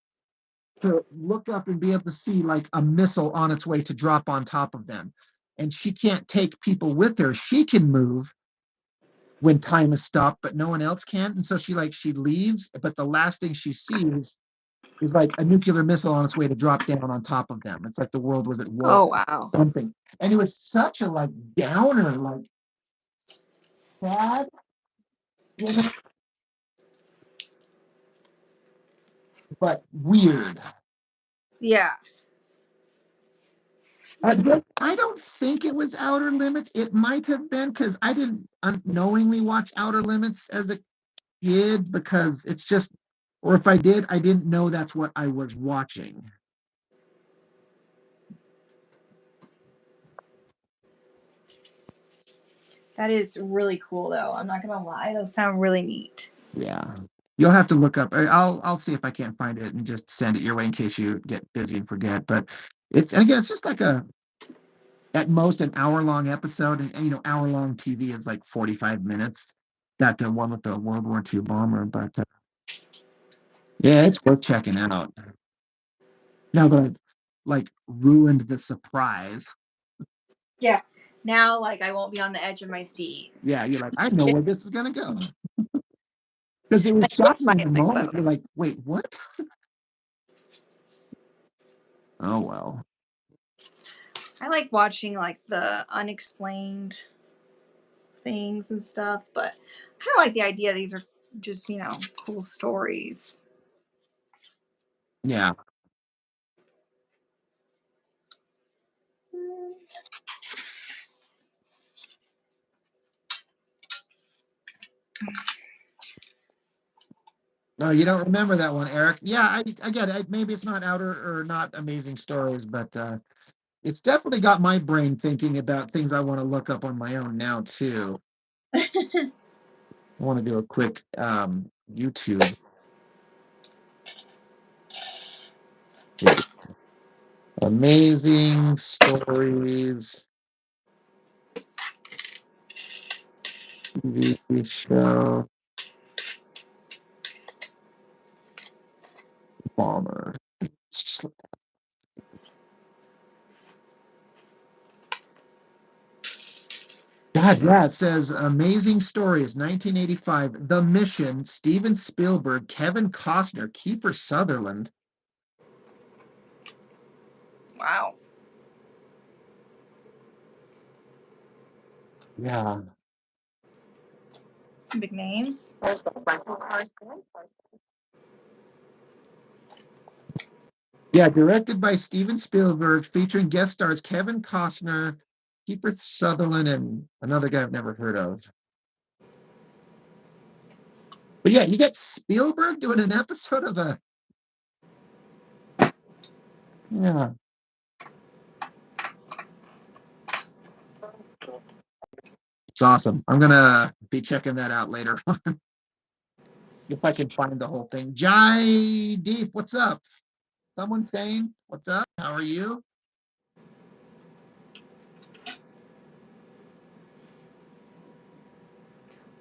Speaker 1: to look up and be able to see like a missile on its way to drop on top of them. And she can't take people with her. She can move when time is stopped, but no one else can. And so she leaves, but the last thing she sees is like a nuclear missile on its way to drop down on top of them. It's like the world was at war,
Speaker 2: Oh wow.
Speaker 1: something. And it was such a like downer, like sad, you know, but weird.
Speaker 2: Yeah.
Speaker 1: I don't think it was Outer Limits. It might have been because I didn't unknowingly watch Outer Limits as a kid because it's just, or if I did, I didn't know that's what I was watching.
Speaker 2: That is really cool though. I'm not gonna lie. Those sound really neat.
Speaker 1: Yeah. You'll have to look up. I'll see if I can't find it and just send it your way in case you get busy and forget. But and again, it's just like at most an hour long episode, and hour long TV is like 45 minutes. That the one with the World War II bomber, but yeah, it's worth checking out. Now that I've like ruined the surprise,
Speaker 2: Yeah. Now like I won't be on the edge of my seat.
Speaker 1: yeah, you're like, I know where this is gonna go. Because it
Speaker 2: I
Speaker 1: was
Speaker 2: know it's
Speaker 1: shocking
Speaker 2: my
Speaker 1: in the
Speaker 2: thing
Speaker 1: moment.
Speaker 2: though.
Speaker 1: You're like, wait, what? Oh well.
Speaker 2: I like watching like the unexplained things and stuff, but I kind of like the idea these are just, cool stories.
Speaker 1: Yeah. No, you don't remember that one, Eric. Yeah, I get it. Maybe it's not outer or not amazing stories, but it's definitely got my brain thinking about things I want to look up on my own now too. I want to do a quick YouTube. Here we go. Amazing stories TV show bomber. God, yeah, it says amazing stories, 1985, The Mission, Steven Spielberg, Kevin Costner, Kiefer Sutherland.
Speaker 2: Wow.
Speaker 1: Yeah.
Speaker 2: Some big names.
Speaker 1: Yeah, directed by Steven Spielberg, featuring guest stars Kevin Costner, Kiefer Sutherland, and another guy I've never heard of. But yeah, you get Spielberg doing an episode of a yeah. It's awesome. I'm gonna be checking that out later on if I can find the whole thing. Jai Deep, what's up? Someone saying, what's up? How are you?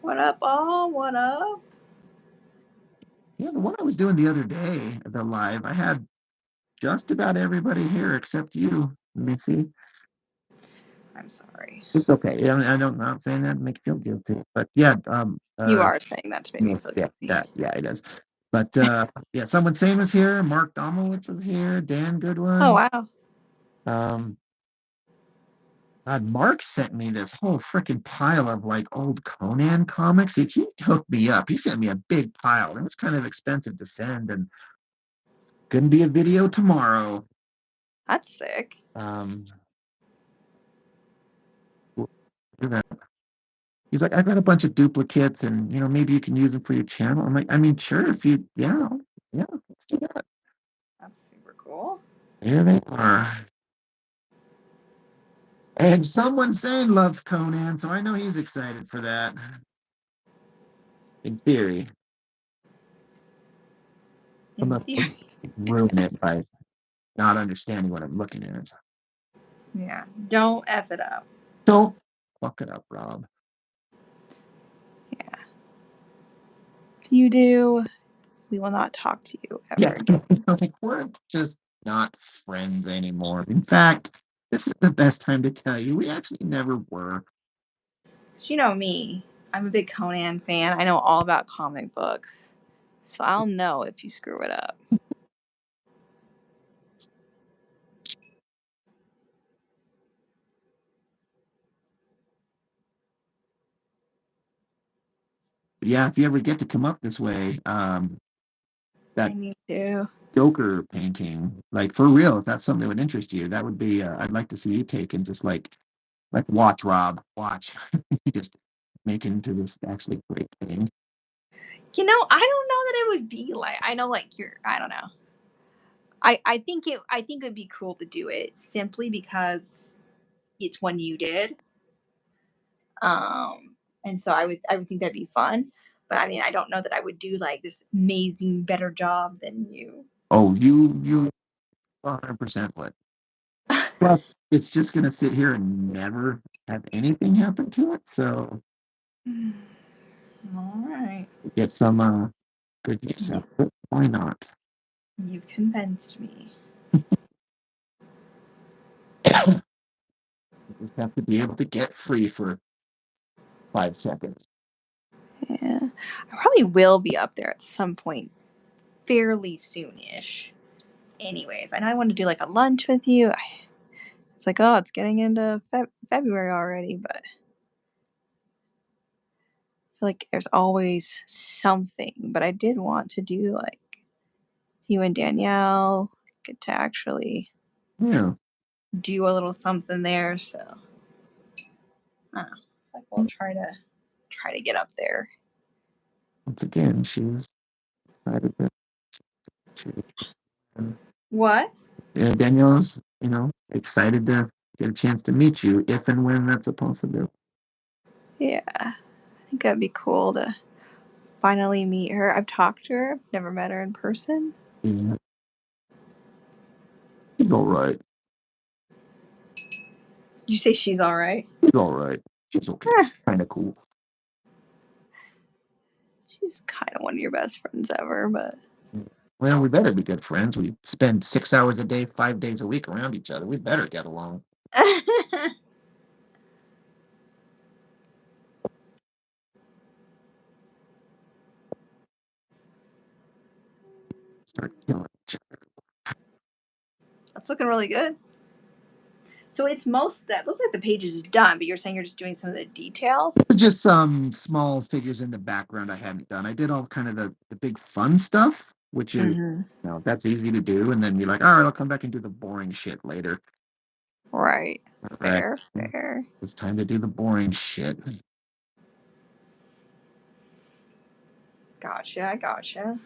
Speaker 2: What up, all? What up?
Speaker 1: Yeah, the one I was doing the other day, the live, I had just about everybody here except you. Let me see.
Speaker 2: I'm sorry.
Speaker 1: It's okay. Yeah, I don't, I'm not saying that to make you feel guilty, but yeah,
Speaker 2: You are saying that to make me
Speaker 1: yeah,
Speaker 2: feel
Speaker 1: yeah,
Speaker 2: guilty.
Speaker 1: that, yeah, it is. But yeah, someone same was here. Mark Domowitz was here. Dan
Speaker 2: Oh,
Speaker 1: Goodwin.
Speaker 2: wow.
Speaker 1: Um, God, Mark sent me this whole freaking pile of like old Conan comics. He hooked me up. He sent me a big pile. It was kind of expensive to send, and it's gonna be a video tomorrow.
Speaker 2: That's sick.
Speaker 1: Um, He's like, I got a bunch of duplicates, and maybe you can use them for your channel. I'm like, I mean, sure, if you, yeah, yeah, let's do that.
Speaker 2: That's super cool.
Speaker 1: There they are. And someone saying loves Conan, so I know he's excited for that. In theory,
Speaker 2: In
Speaker 1: unless I
Speaker 2: theory.
Speaker 1: ruin it by not understanding what I'm looking at.
Speaker 2: Yeah. Don't F it up.
Speaker 1: Don't fuck it up, Rob.
Speaker 2: Yeah. If you do, we will not talk to you ever
Speaker 1: Yeah,
Speaker 2: again.
Speaker 1: I was like, we're just not friends anymore. In fact, this is the best time to tell you we actually never were.
Speaker 2: But you know me. I'm a big Conan fan. I know all about comic books. So I'll know if you screw it up.
Speaker 1: But yeah, if you ever get to come up this way,
Speaker 2: I
Speaker 1: that
Speaker 2: need to.
Speaker 1: Joker painting, like for real, if that's something that would interest you, that would be, I'd like to see you take and just like watch Rob, watch, you just make it into this actually great thing.
Speaker 2: I don't know that it would be like I know like you're I don't know. I think it would be cool to do it simply because it's one you did. And so I would think that'd be fun. But I mean, I don't know that I would do like this amazing better job than you.
Speaker 1: Oh, you 100% would. Plus, it's just gonna sit here and never have anything happen to it. So
Speaker 2: All right.
Speaker 1: get some good use out of it. Why not?
Speaker 2: You've convinced me.
Speaker 1: You just have to be able to get free for 5 seconds.
Speaker 2: Yeah. I probably will be up there at some point fairly soonish. Anyways, I know I want to do like a lunch with you. It's like, oh, it's getting into February already, but I feel like there's always something. But I did want to do like you and Danielle get to actually
Speaker 1: Yeah.
Speaker 2: do a little something there. So I don't know. Like we'll try to get up there.
Speaker 1: Once again, she's excited that she,
Speaker 2: What?
Speaker 1: Danielle's, excited to get a chance to meet you if and when that's a possibility.
Speaker 2: Yeah, I think that'd be cool to finally meet her. I've talked to her, I've never met her in person.
Speaker 1: Yeah. She's all right.
Speaker 2: Did you say she's all right?
Speaker 1: She's all right. She's okay.
Speaker 2: Eh,
Speaker 1: Kind of cool.
Speaker 2: she's kind of one of your best friends ever, but
Speaker 1: Well, we better be good friends. We spend 6 hours a day, 5 days a week around each other. We better get along. Start killing each other.
Speaker 2: that's looking really good. So it's most that looks like the page is done, but you're saying you're just doing some of the detail.
Speaker 1: Just some small figures in the background I hadn't done. I did all kind of the big fun stuff, which is,
Speaker 2: Mm-hmm.
Speaker 1: that's easy to do. And then you're like, all right, I'll come back and do the boring shit later.
Speaker 2: Right.
Speaker 1: All right.
Speaker 2: Fair. Fair.
Speaker 1: It's time to do the boring shit.
Speaker 2: Gotcha. I gotcha.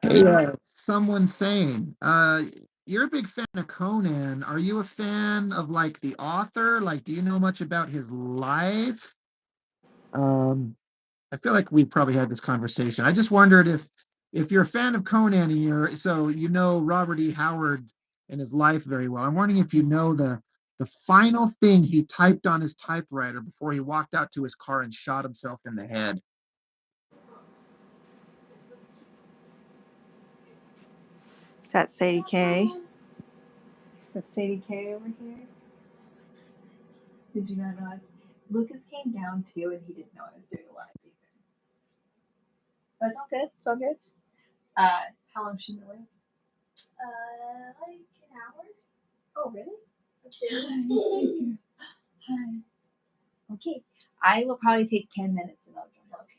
Speaker 1: Hey,
Speaker 2: Uh,
Speaker 1: someone saying, you're a big fan of Conan. Are you a fan of like the author? Like, do you know much about his life? Um, I feel like we probably had this conversation. I just wondered if you're a fan of Conan and you know Robert E. Howard and his life very well. I'm wondering if you know the final thing he typed on his typewriter before he walked out to his car and shot himself in the head.
Speaker 2: is that Sadie K? That's Sadie K over here. Did you not realize? Lucas came down too, and he didn't know I was doing a live either. But it's all good. It's all good. How long she been away? Like an hour. Oh, really? Two. Hi. Okay. I will probably take 10 minutes and I'll jump. Okay.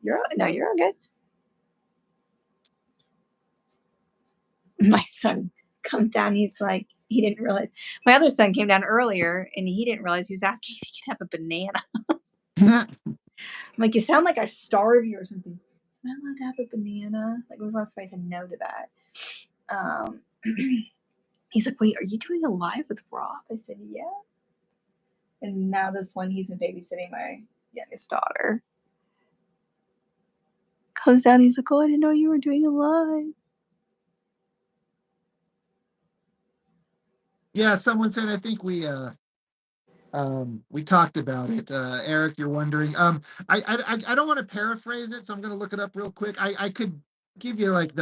Speaker 2: You're all good. My son comes down. He's like, he didn't realize. My other son came down earlier and he didn't realize he was asking if he could have a banana. I'm like, you sound like I starve you or something. Am I allowed to have a banana? Like, when was the last time I said no to that? Um, he's like, wait, are you doing a live with Rob? I said, yeah. And now this one, he's been babysitting my youngest daughter. Comes down, he's like, oh, I didn't know you were doing a live.
Speaker 1: Yeah, someone said I think we talked about it. Eric, you're wondering. I don't want to paraphrase it, so I'm going to look it up real quick. I could give you like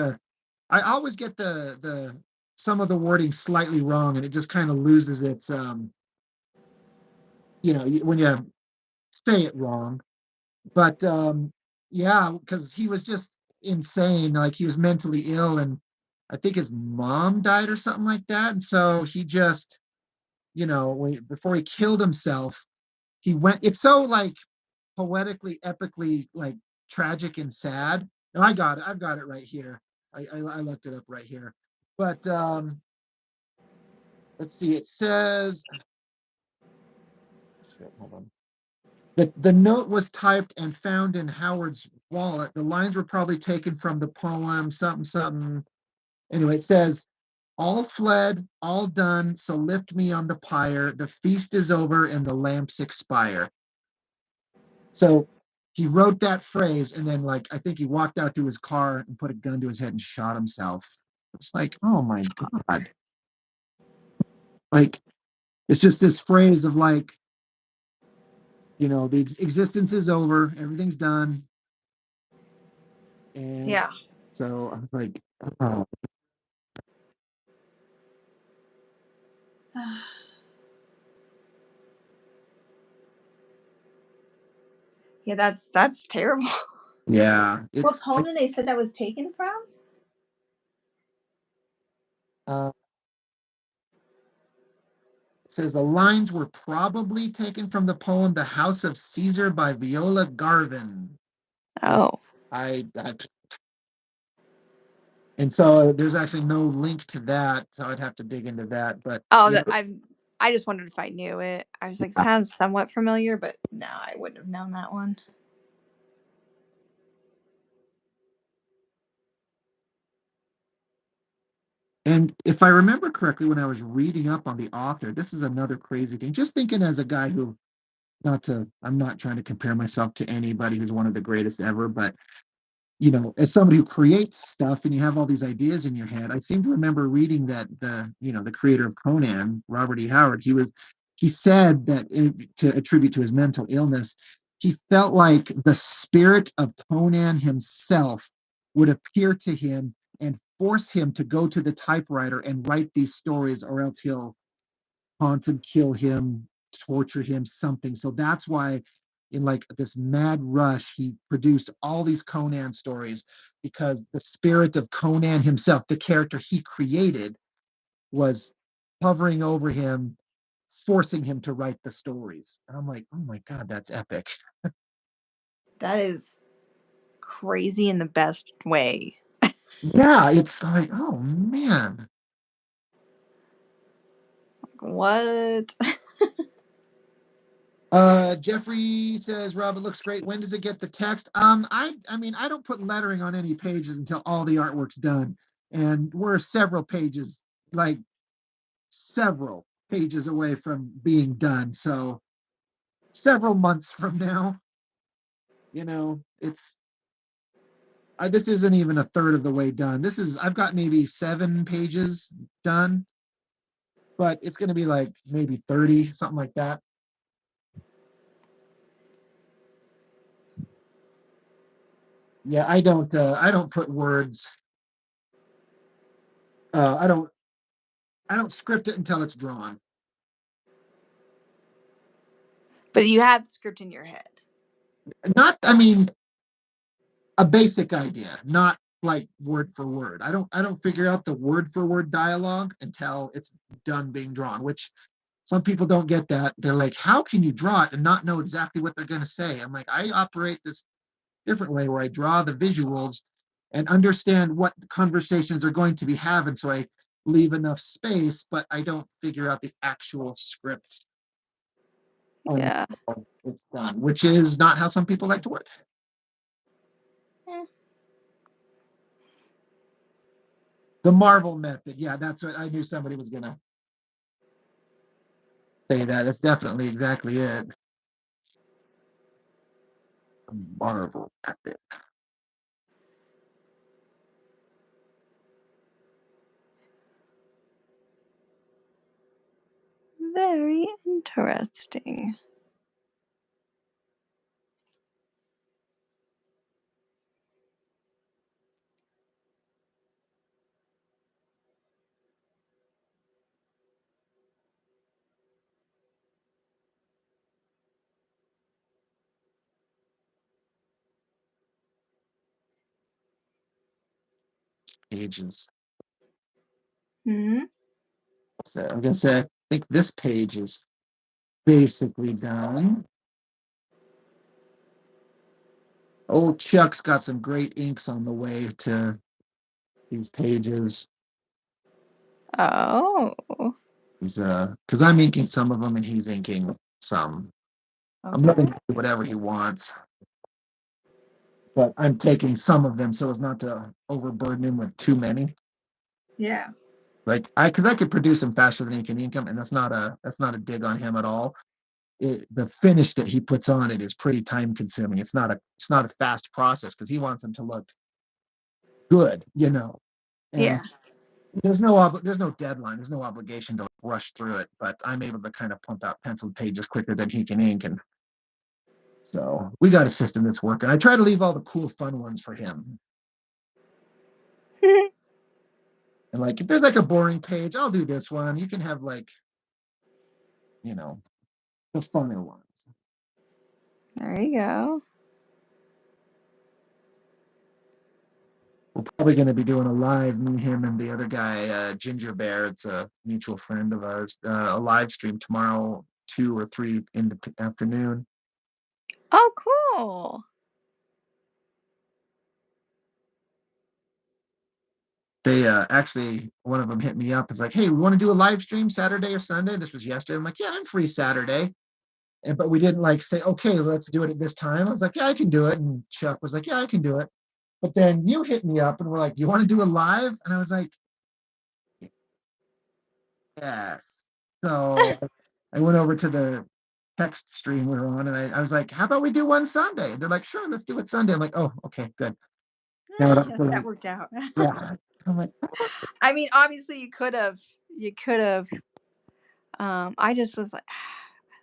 Speaker 1: I always get the some of the wording slightly wrong, and it just kind of loses its when you say it wrong. But yeah, because he was just insane. Like he was mentally ill, and I think his mom died or something like that, and so he just before he killed himself, he went. It's so like poetically, epically, like tragic and sad. No, I got it. I've got it right here. I looked it up right here. But let's see. It says, shit, hold on. The note was typed and found in Howard's wallet. The lines were probably taken from the poem, something, something. Anyway, it says, all fled, all done, so lift me on the pyre. The feast is over and the lamps expire. So he wrote that phrase and then like I think he walked out to his car and put a gun to his head and shot himself. It's like, oh my God. Like it's just this phrase of like The existence is over, everything's done. And
Speaker 2: Yeah.
Speaker 1: so I was like, oh,
Speaker 2: Yeah, that's terrible.
Speaker 1: yeah,
Speaker 2: What
Speaker 1: it's
Speaker 2: poem did they said that was taken from?
Speaker 1: uh, it says the lines were probably taken from the poem "The House of Caesar" by Viola Garvin. And
Speaker 2: Oh.
Speaker 1: I and so there's actually no link to that, so I'd have to dig into that. But
Speaker 2: Oh,
Speaker 1: yeah,
Speaker 2: I just wondered if I knew it. I was like, sounds somewhat familiar, but no, I wouldn't have known that one.
Speaker 1: and if I remember correctly, when I was reading up on the author, this is another crazy thing. Just thinking as a guy who, I'm not trying to compare myself to anybody who's one of the greatest ever, but as somebody who creates stuff and you have all these ideas in your head, I seem to remember reading that the creator of Conan, Robert E. Howard, he said that to attribute to his mental illness, he felt like the spirit of Conan himself would appear to him and force him to go to the typewriter and write these stories, or else he'll haunt him, kill him, torture him, something. So that's why, in like this mad rush, he produced all these Conan stories because the spirit of Conan himself, the character he created, was hovering over him, forcing him to write the stories. And I'm like, oh my God, that's epic.
Speaker 2: That is crazy in the best way.
Speaker 1: Yeah, it's like, oh man.
Speaker 2: What?
Speaker 1: Jeffrey says, Rob, it looks great. When does it get the text? I mean, I don't put lettering on any pages until all the artwork's done. And we're several pages, like several pages away from being done. So several months from now, it's this isn't even a third of the way done. I've got maybe 7 pages done, but it's gonna be like maybe 30, something like that. Yeah, I don't put words. Uh, I don't I don't script it until it's drawn.
Speaker 2: But you had the script in your head.
Speaker 1: Not, I mean, a basic idea, not like word for word. I don't figure out the word for word dialogue until it's done being drawn, which some people don't get that. They're like, how can you draw it and not know exactly what they're going to say? I'm like, I operate this different way where I draw the visuals and understand what conversations are going to be having. So I leave enough space, but I don't figure out the actual script
Speaker 2: Yeah.
Speaker 1: until it's done, which is not how some people like to work.
Speaker 2: Eh.
Speaker 1: The Marvel method. Yeah, that's what I knew somebody was going to say that. That's definitely exactly it. The Marvel method.
Speaker 2: Very interesting.
Speaker 1: Pages.
Speaker 2: Hmm.
Speaker 1: So I'm going to say, I think this page is basically done. Old Chuck's got some great inks on the way to these pages.
Speaker 2: Oh.
Speaker 1: He's because I'm inking some of them and he's inking some. I'm letting
Speaker 2: Okay.
Speaker 1: him do whatever he wants, but I'm taking some of them so as not to overburden him with too many.
Speaker 2: Yeah.
Speaker 1: Like because I could produce them faster than he can ink them, and that's not a dig on him at all. The finish that he puts on it is pretty time consuming. It's not a fast process because he wants them to look good. And
Speaker 2: Yeah.
Speaker 1: there's no deadline. There's no obligation to rush through it. But I'm able to kind of pump out penciled pages quicker than he can ink, and So we got a system that's working. I try to leave all the cool, fun ones for him. And like, if there's like a boring page, I'll do this one. You can have like, you know, the funner ones.
Speaker 2: There you go.
Speaker 1: We're probably going to be doing a live, me, him, and the other guy, Ginger Bear. It's a mutual friend of ours. A live stream tomorrow, 2 or 3 in the afternoon.
Speaker 2: Oh, cool.
Speaker 1: They actually, one of them hit me up. It's like, hey, we want to do a live stream Saturday or Sunday. This was yesterday. I'm like, yeah, I'm free Saturday. And but we didn't like say, okay, let's do it at this time. I was like, yeah, I can do it. And Chuck was like, yeah, I can do it. But then you hit me up and we're like, you want to do a live? And I was like, yes. So I went over to the text stream we were on and I was like, how about we do one Sunday? And they're like, sure, let's do it Sunday. I'm like, oh, okay, good. Now
Speaker 2: That worked out.
Speaker 1: yeah. I'm like,
Speaker 2: I mean, obviously you could have I just was like,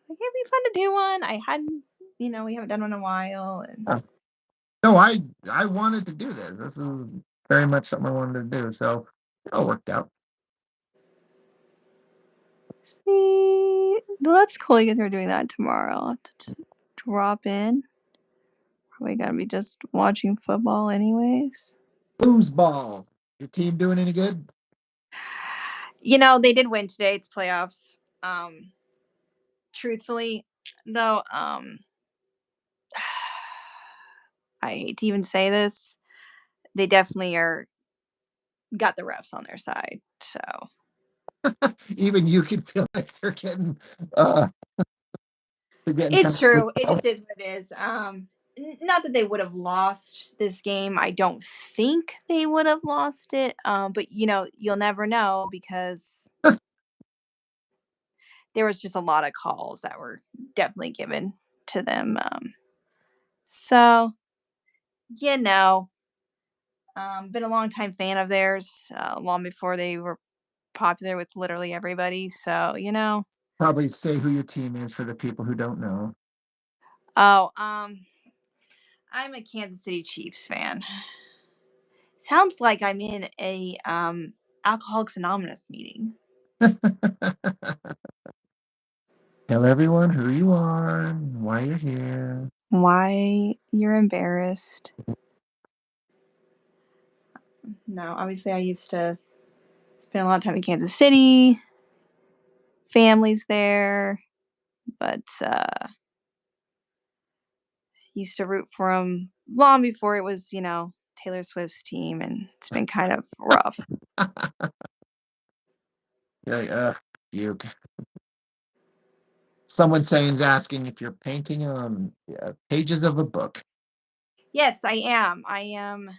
Speaker 2: it'd be fun to do one. I hadn't, we haven't done one in a while and
Speaker 1: oh. No, I wanted to do this. This is very much something I wanted to do. So it all worked out.
Speaker 2: see, well, that's cool. You guys are doing that tomorrow. I'll have to drop in. Probably gotta be just watching football anyways.
Speaker 1: Foosball. Your team doing any good?
Speaker 2: They did win today. It's playoffs. Truthfully, though, I hate to even say this, they definitely are got the refs on their side. So
Speaker 1: Even you can feel like uh they're getting kind
Speaker 2: it's
Speaker 1: of
Speaker 2: true. It just is what it is. Not that they would have lost this game. I don't think they would have lost it. But you'll never know because there was just a lot of calls that were definitely given to them. So you know, been a long time fan of theirs, long before they were popular with literally everybody. So
Speaker 1: probably say who your team is for the people who don't know.
Speaker 2: Oh, I'm a Kansas City Chiefs fan. Sounds like I'm in a Alcoholics Anonymous meeting.
Speaker 1: Tell everyone who you are and why you're here.
Speaker 2: Why you're embarrassed? No, obviously I used to spend a lot of time in Kansas City. Family's there, but used to root for them long before it was, Taylor Swift's team, and it's been kind of rough.
Speaker 1: You're like, you. Someone saying's asking if you're painting on pages of a book.
Speaker 2: Yes, I am. I am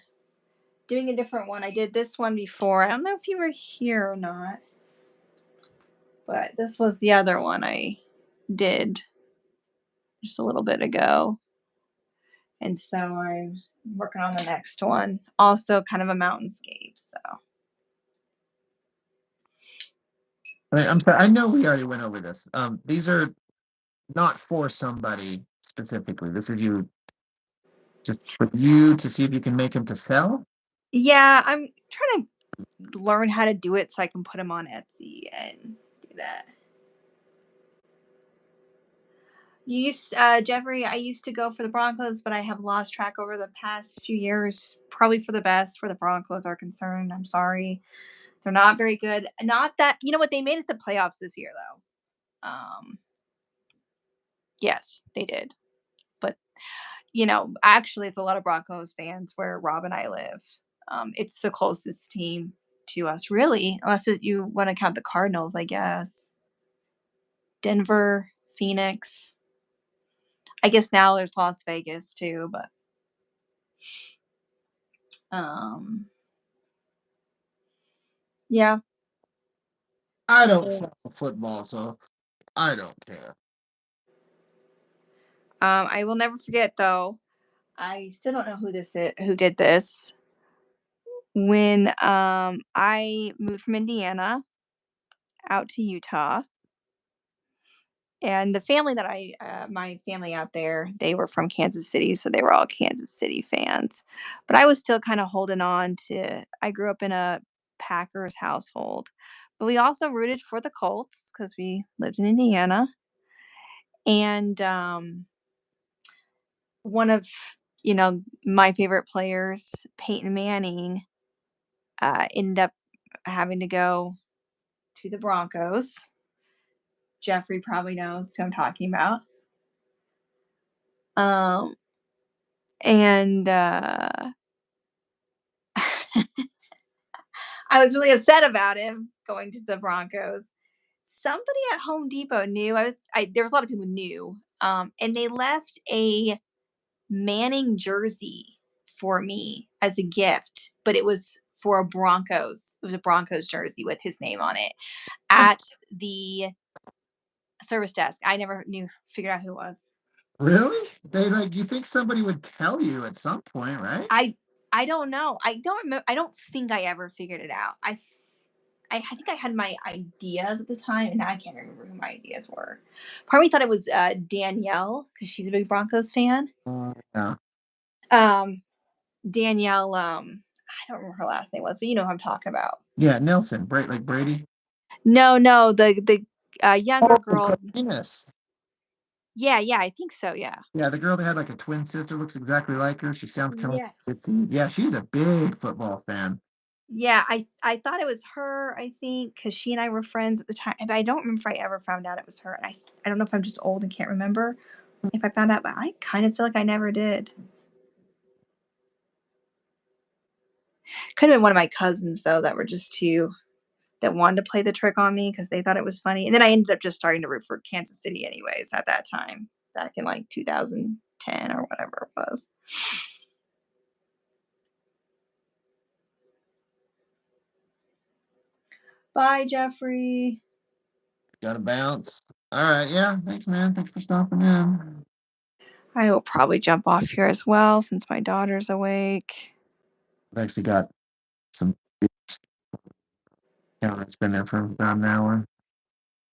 Speaker 2: doing a different one. I did this one before. I don't know if you were here or not, but this was the other one I did just a little bit ago. And so I'm working on the next one. Also kind of a mountainscape. So
Speaker 1: I'm sorry. I know we already went over this. These are not for somebody specifically. This is you just for you to see if you can make them to sell.
Speaker 2: yeah, I'm trying to learn how to do it so I can put them on Etsy and do that. Jeffrey, I used to go for the Broncos, but I have lost track over the past few years. Probably for the best where the Broncos are concerned. I'm sorry. They're not very good. Not that, you know what, they made it to the playoffs this year, though. Yes, they did. But, actually, it's a lot of Broncos fans where Rob and I live. It's the closest team to us, really, unless you want to count the Cardinals, I guess. Denver, Phoenix. I guess now there's Las Vegas too, but um, yeah.
Speaker 1: I don't follow football, so I don't care.
Speaker 2: I will never forget though. I still don't know who this is, who did this. When I moved from Indiana out to Utah, And the family that my family out there, they were from Kansas City, so they were all Kansas City fans. But I was still kind of holding on to, I grew up in a Packers household, but we also rooted for the Colts because we lived in Indiana. And one of, my favorite players, Peyton Manning, ended up having to go to the Broncos. Jeffrey probably knows who I'm talking about. Um, and I was really upset about him going to the Broncos. Somebody at Home Depot knew there was a lot of people who knew, and they left a Manning jersey for me as a gift, but it was for a Broncos. It was a Broncos jersey with his name on it at the service desk. I never figured out who it was.
Speaker 1: Really? They like you think somebody would tell you at some point, right?
Speaker 2: I don't know. I don't remember. I don't think I ever figured it out. I think I had my ideas at the time, and now I can't remember who my ideas were. Part of me thought it was Danielle because she's a big Broncos fan.
Speaker 1: Yeah.
Speaker 2: Um, Danielle, I don't remember her last name was, but you know who I'm talking about.
Speaker 1: Yeah, Nelson, like Brady.
Speaker 2: No, no, the
Speaker 1: Oh,
Speaker 2: younger girl.
Speaker 1: Cardenas.
Speaker 2: Yeah, yeah, I think so. Yeah.
Speaker 1: Yeah, the girl that had like a twin sister looks exactly like her. She sounds kind of
Speaker 2: Yes.
Speaker 1: yeah, she's a big football fan.
Speaker 2: Yeah, I thought it was her. I think because she and I were friends at the time, but I don't remember if I ever found out it was her. And I don't know if I'm just old and can't remember if I found out, but I kind of feel like I never did. Could have been one of my cousins though that were just too that wanted to play the trick on me because they thought it was funny. And then I ended up just starting to root for Kansas City anyways at that time, back in like 2010 or whatever it was. Bye, Jeffrey.
Speaker 1: Gotta bounce. All right, yeah. Thanks, man. Thanks for stopping in.
Speaker 2: I will probably jump off here as well since my daughter's awake.
Speaker 1: I've actually got some counter. It's been there for about an hour.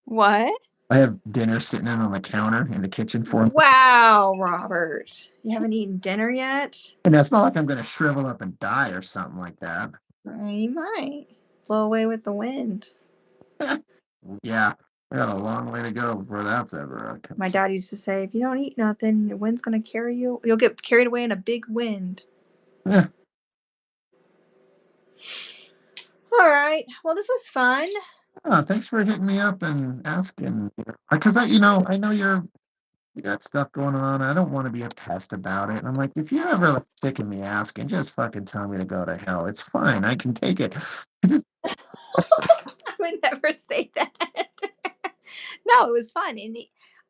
Speaker 2: What?
Speaker 1: I have dinner sitting in on the counter in the kitchen for me.
Speaker 2: Wow, Robert. You haven't eaten dinner yet?
Speaker 1: And it's not like I'm gonna shrivel up and die or something like that.
Speaker 2: You might blow away with the wind.
Speaker 1: Yeah, I got a long way to go before that's ever
Speaker 2: My dad used to say, if you don't eat nothing, the wind's going to carry you. You'll get carried away in a big wind.
Speaker 1: yeah.
Speaker 2: All right. Well, this was fun.
Speaker 1: Oh, thanks for hitting me up and asking. Because I know you got stuff going on. I don't want to be a pest about it. And I'm like, if you're ever like, sick of me asking, just fucking tell me to go to hell. It's fine. I can take it.
Speaker 2: I would never say that. No, it was fun. And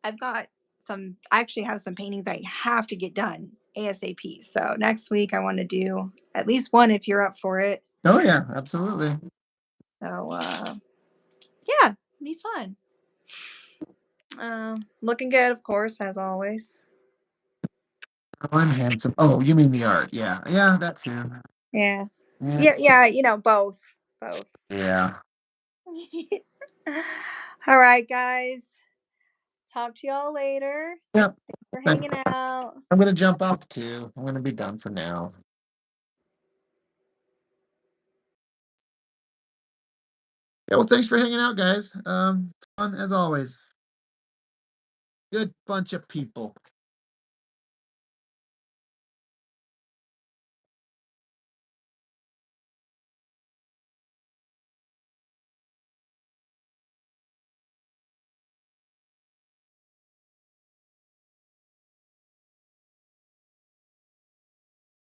Speaker 2: I've got I actually have some paintings I have to get done ASAP. So next week I want to do at least one if you're up for it.
Speaker 1: Oh yeah, absolutely.
Speaker 2: So yeah, be fun. Looking good, of course, as always.
Speaker 1: Oh, I'm handsome. Oh, you mean the art? Yeah, yeah, that too.
Speaker 2: Yeah.
Speaker 1: Yeah,
Speaker 2: Yeah, yeah, both. Both.
Speaker 1: yeah.
Speaker 2: All right, guys. Talk to y'all later.
Speaker 1: Yep.
Speaker 2: Thanks for
Speaker 1: Thanks.
Speaker 2: hanging out.
Speaker 1: I'm gonna jump off too. I'm gonna be done for now. Yeah, well, thanks for hanging out, guys. Fun as always. Good bunch of people.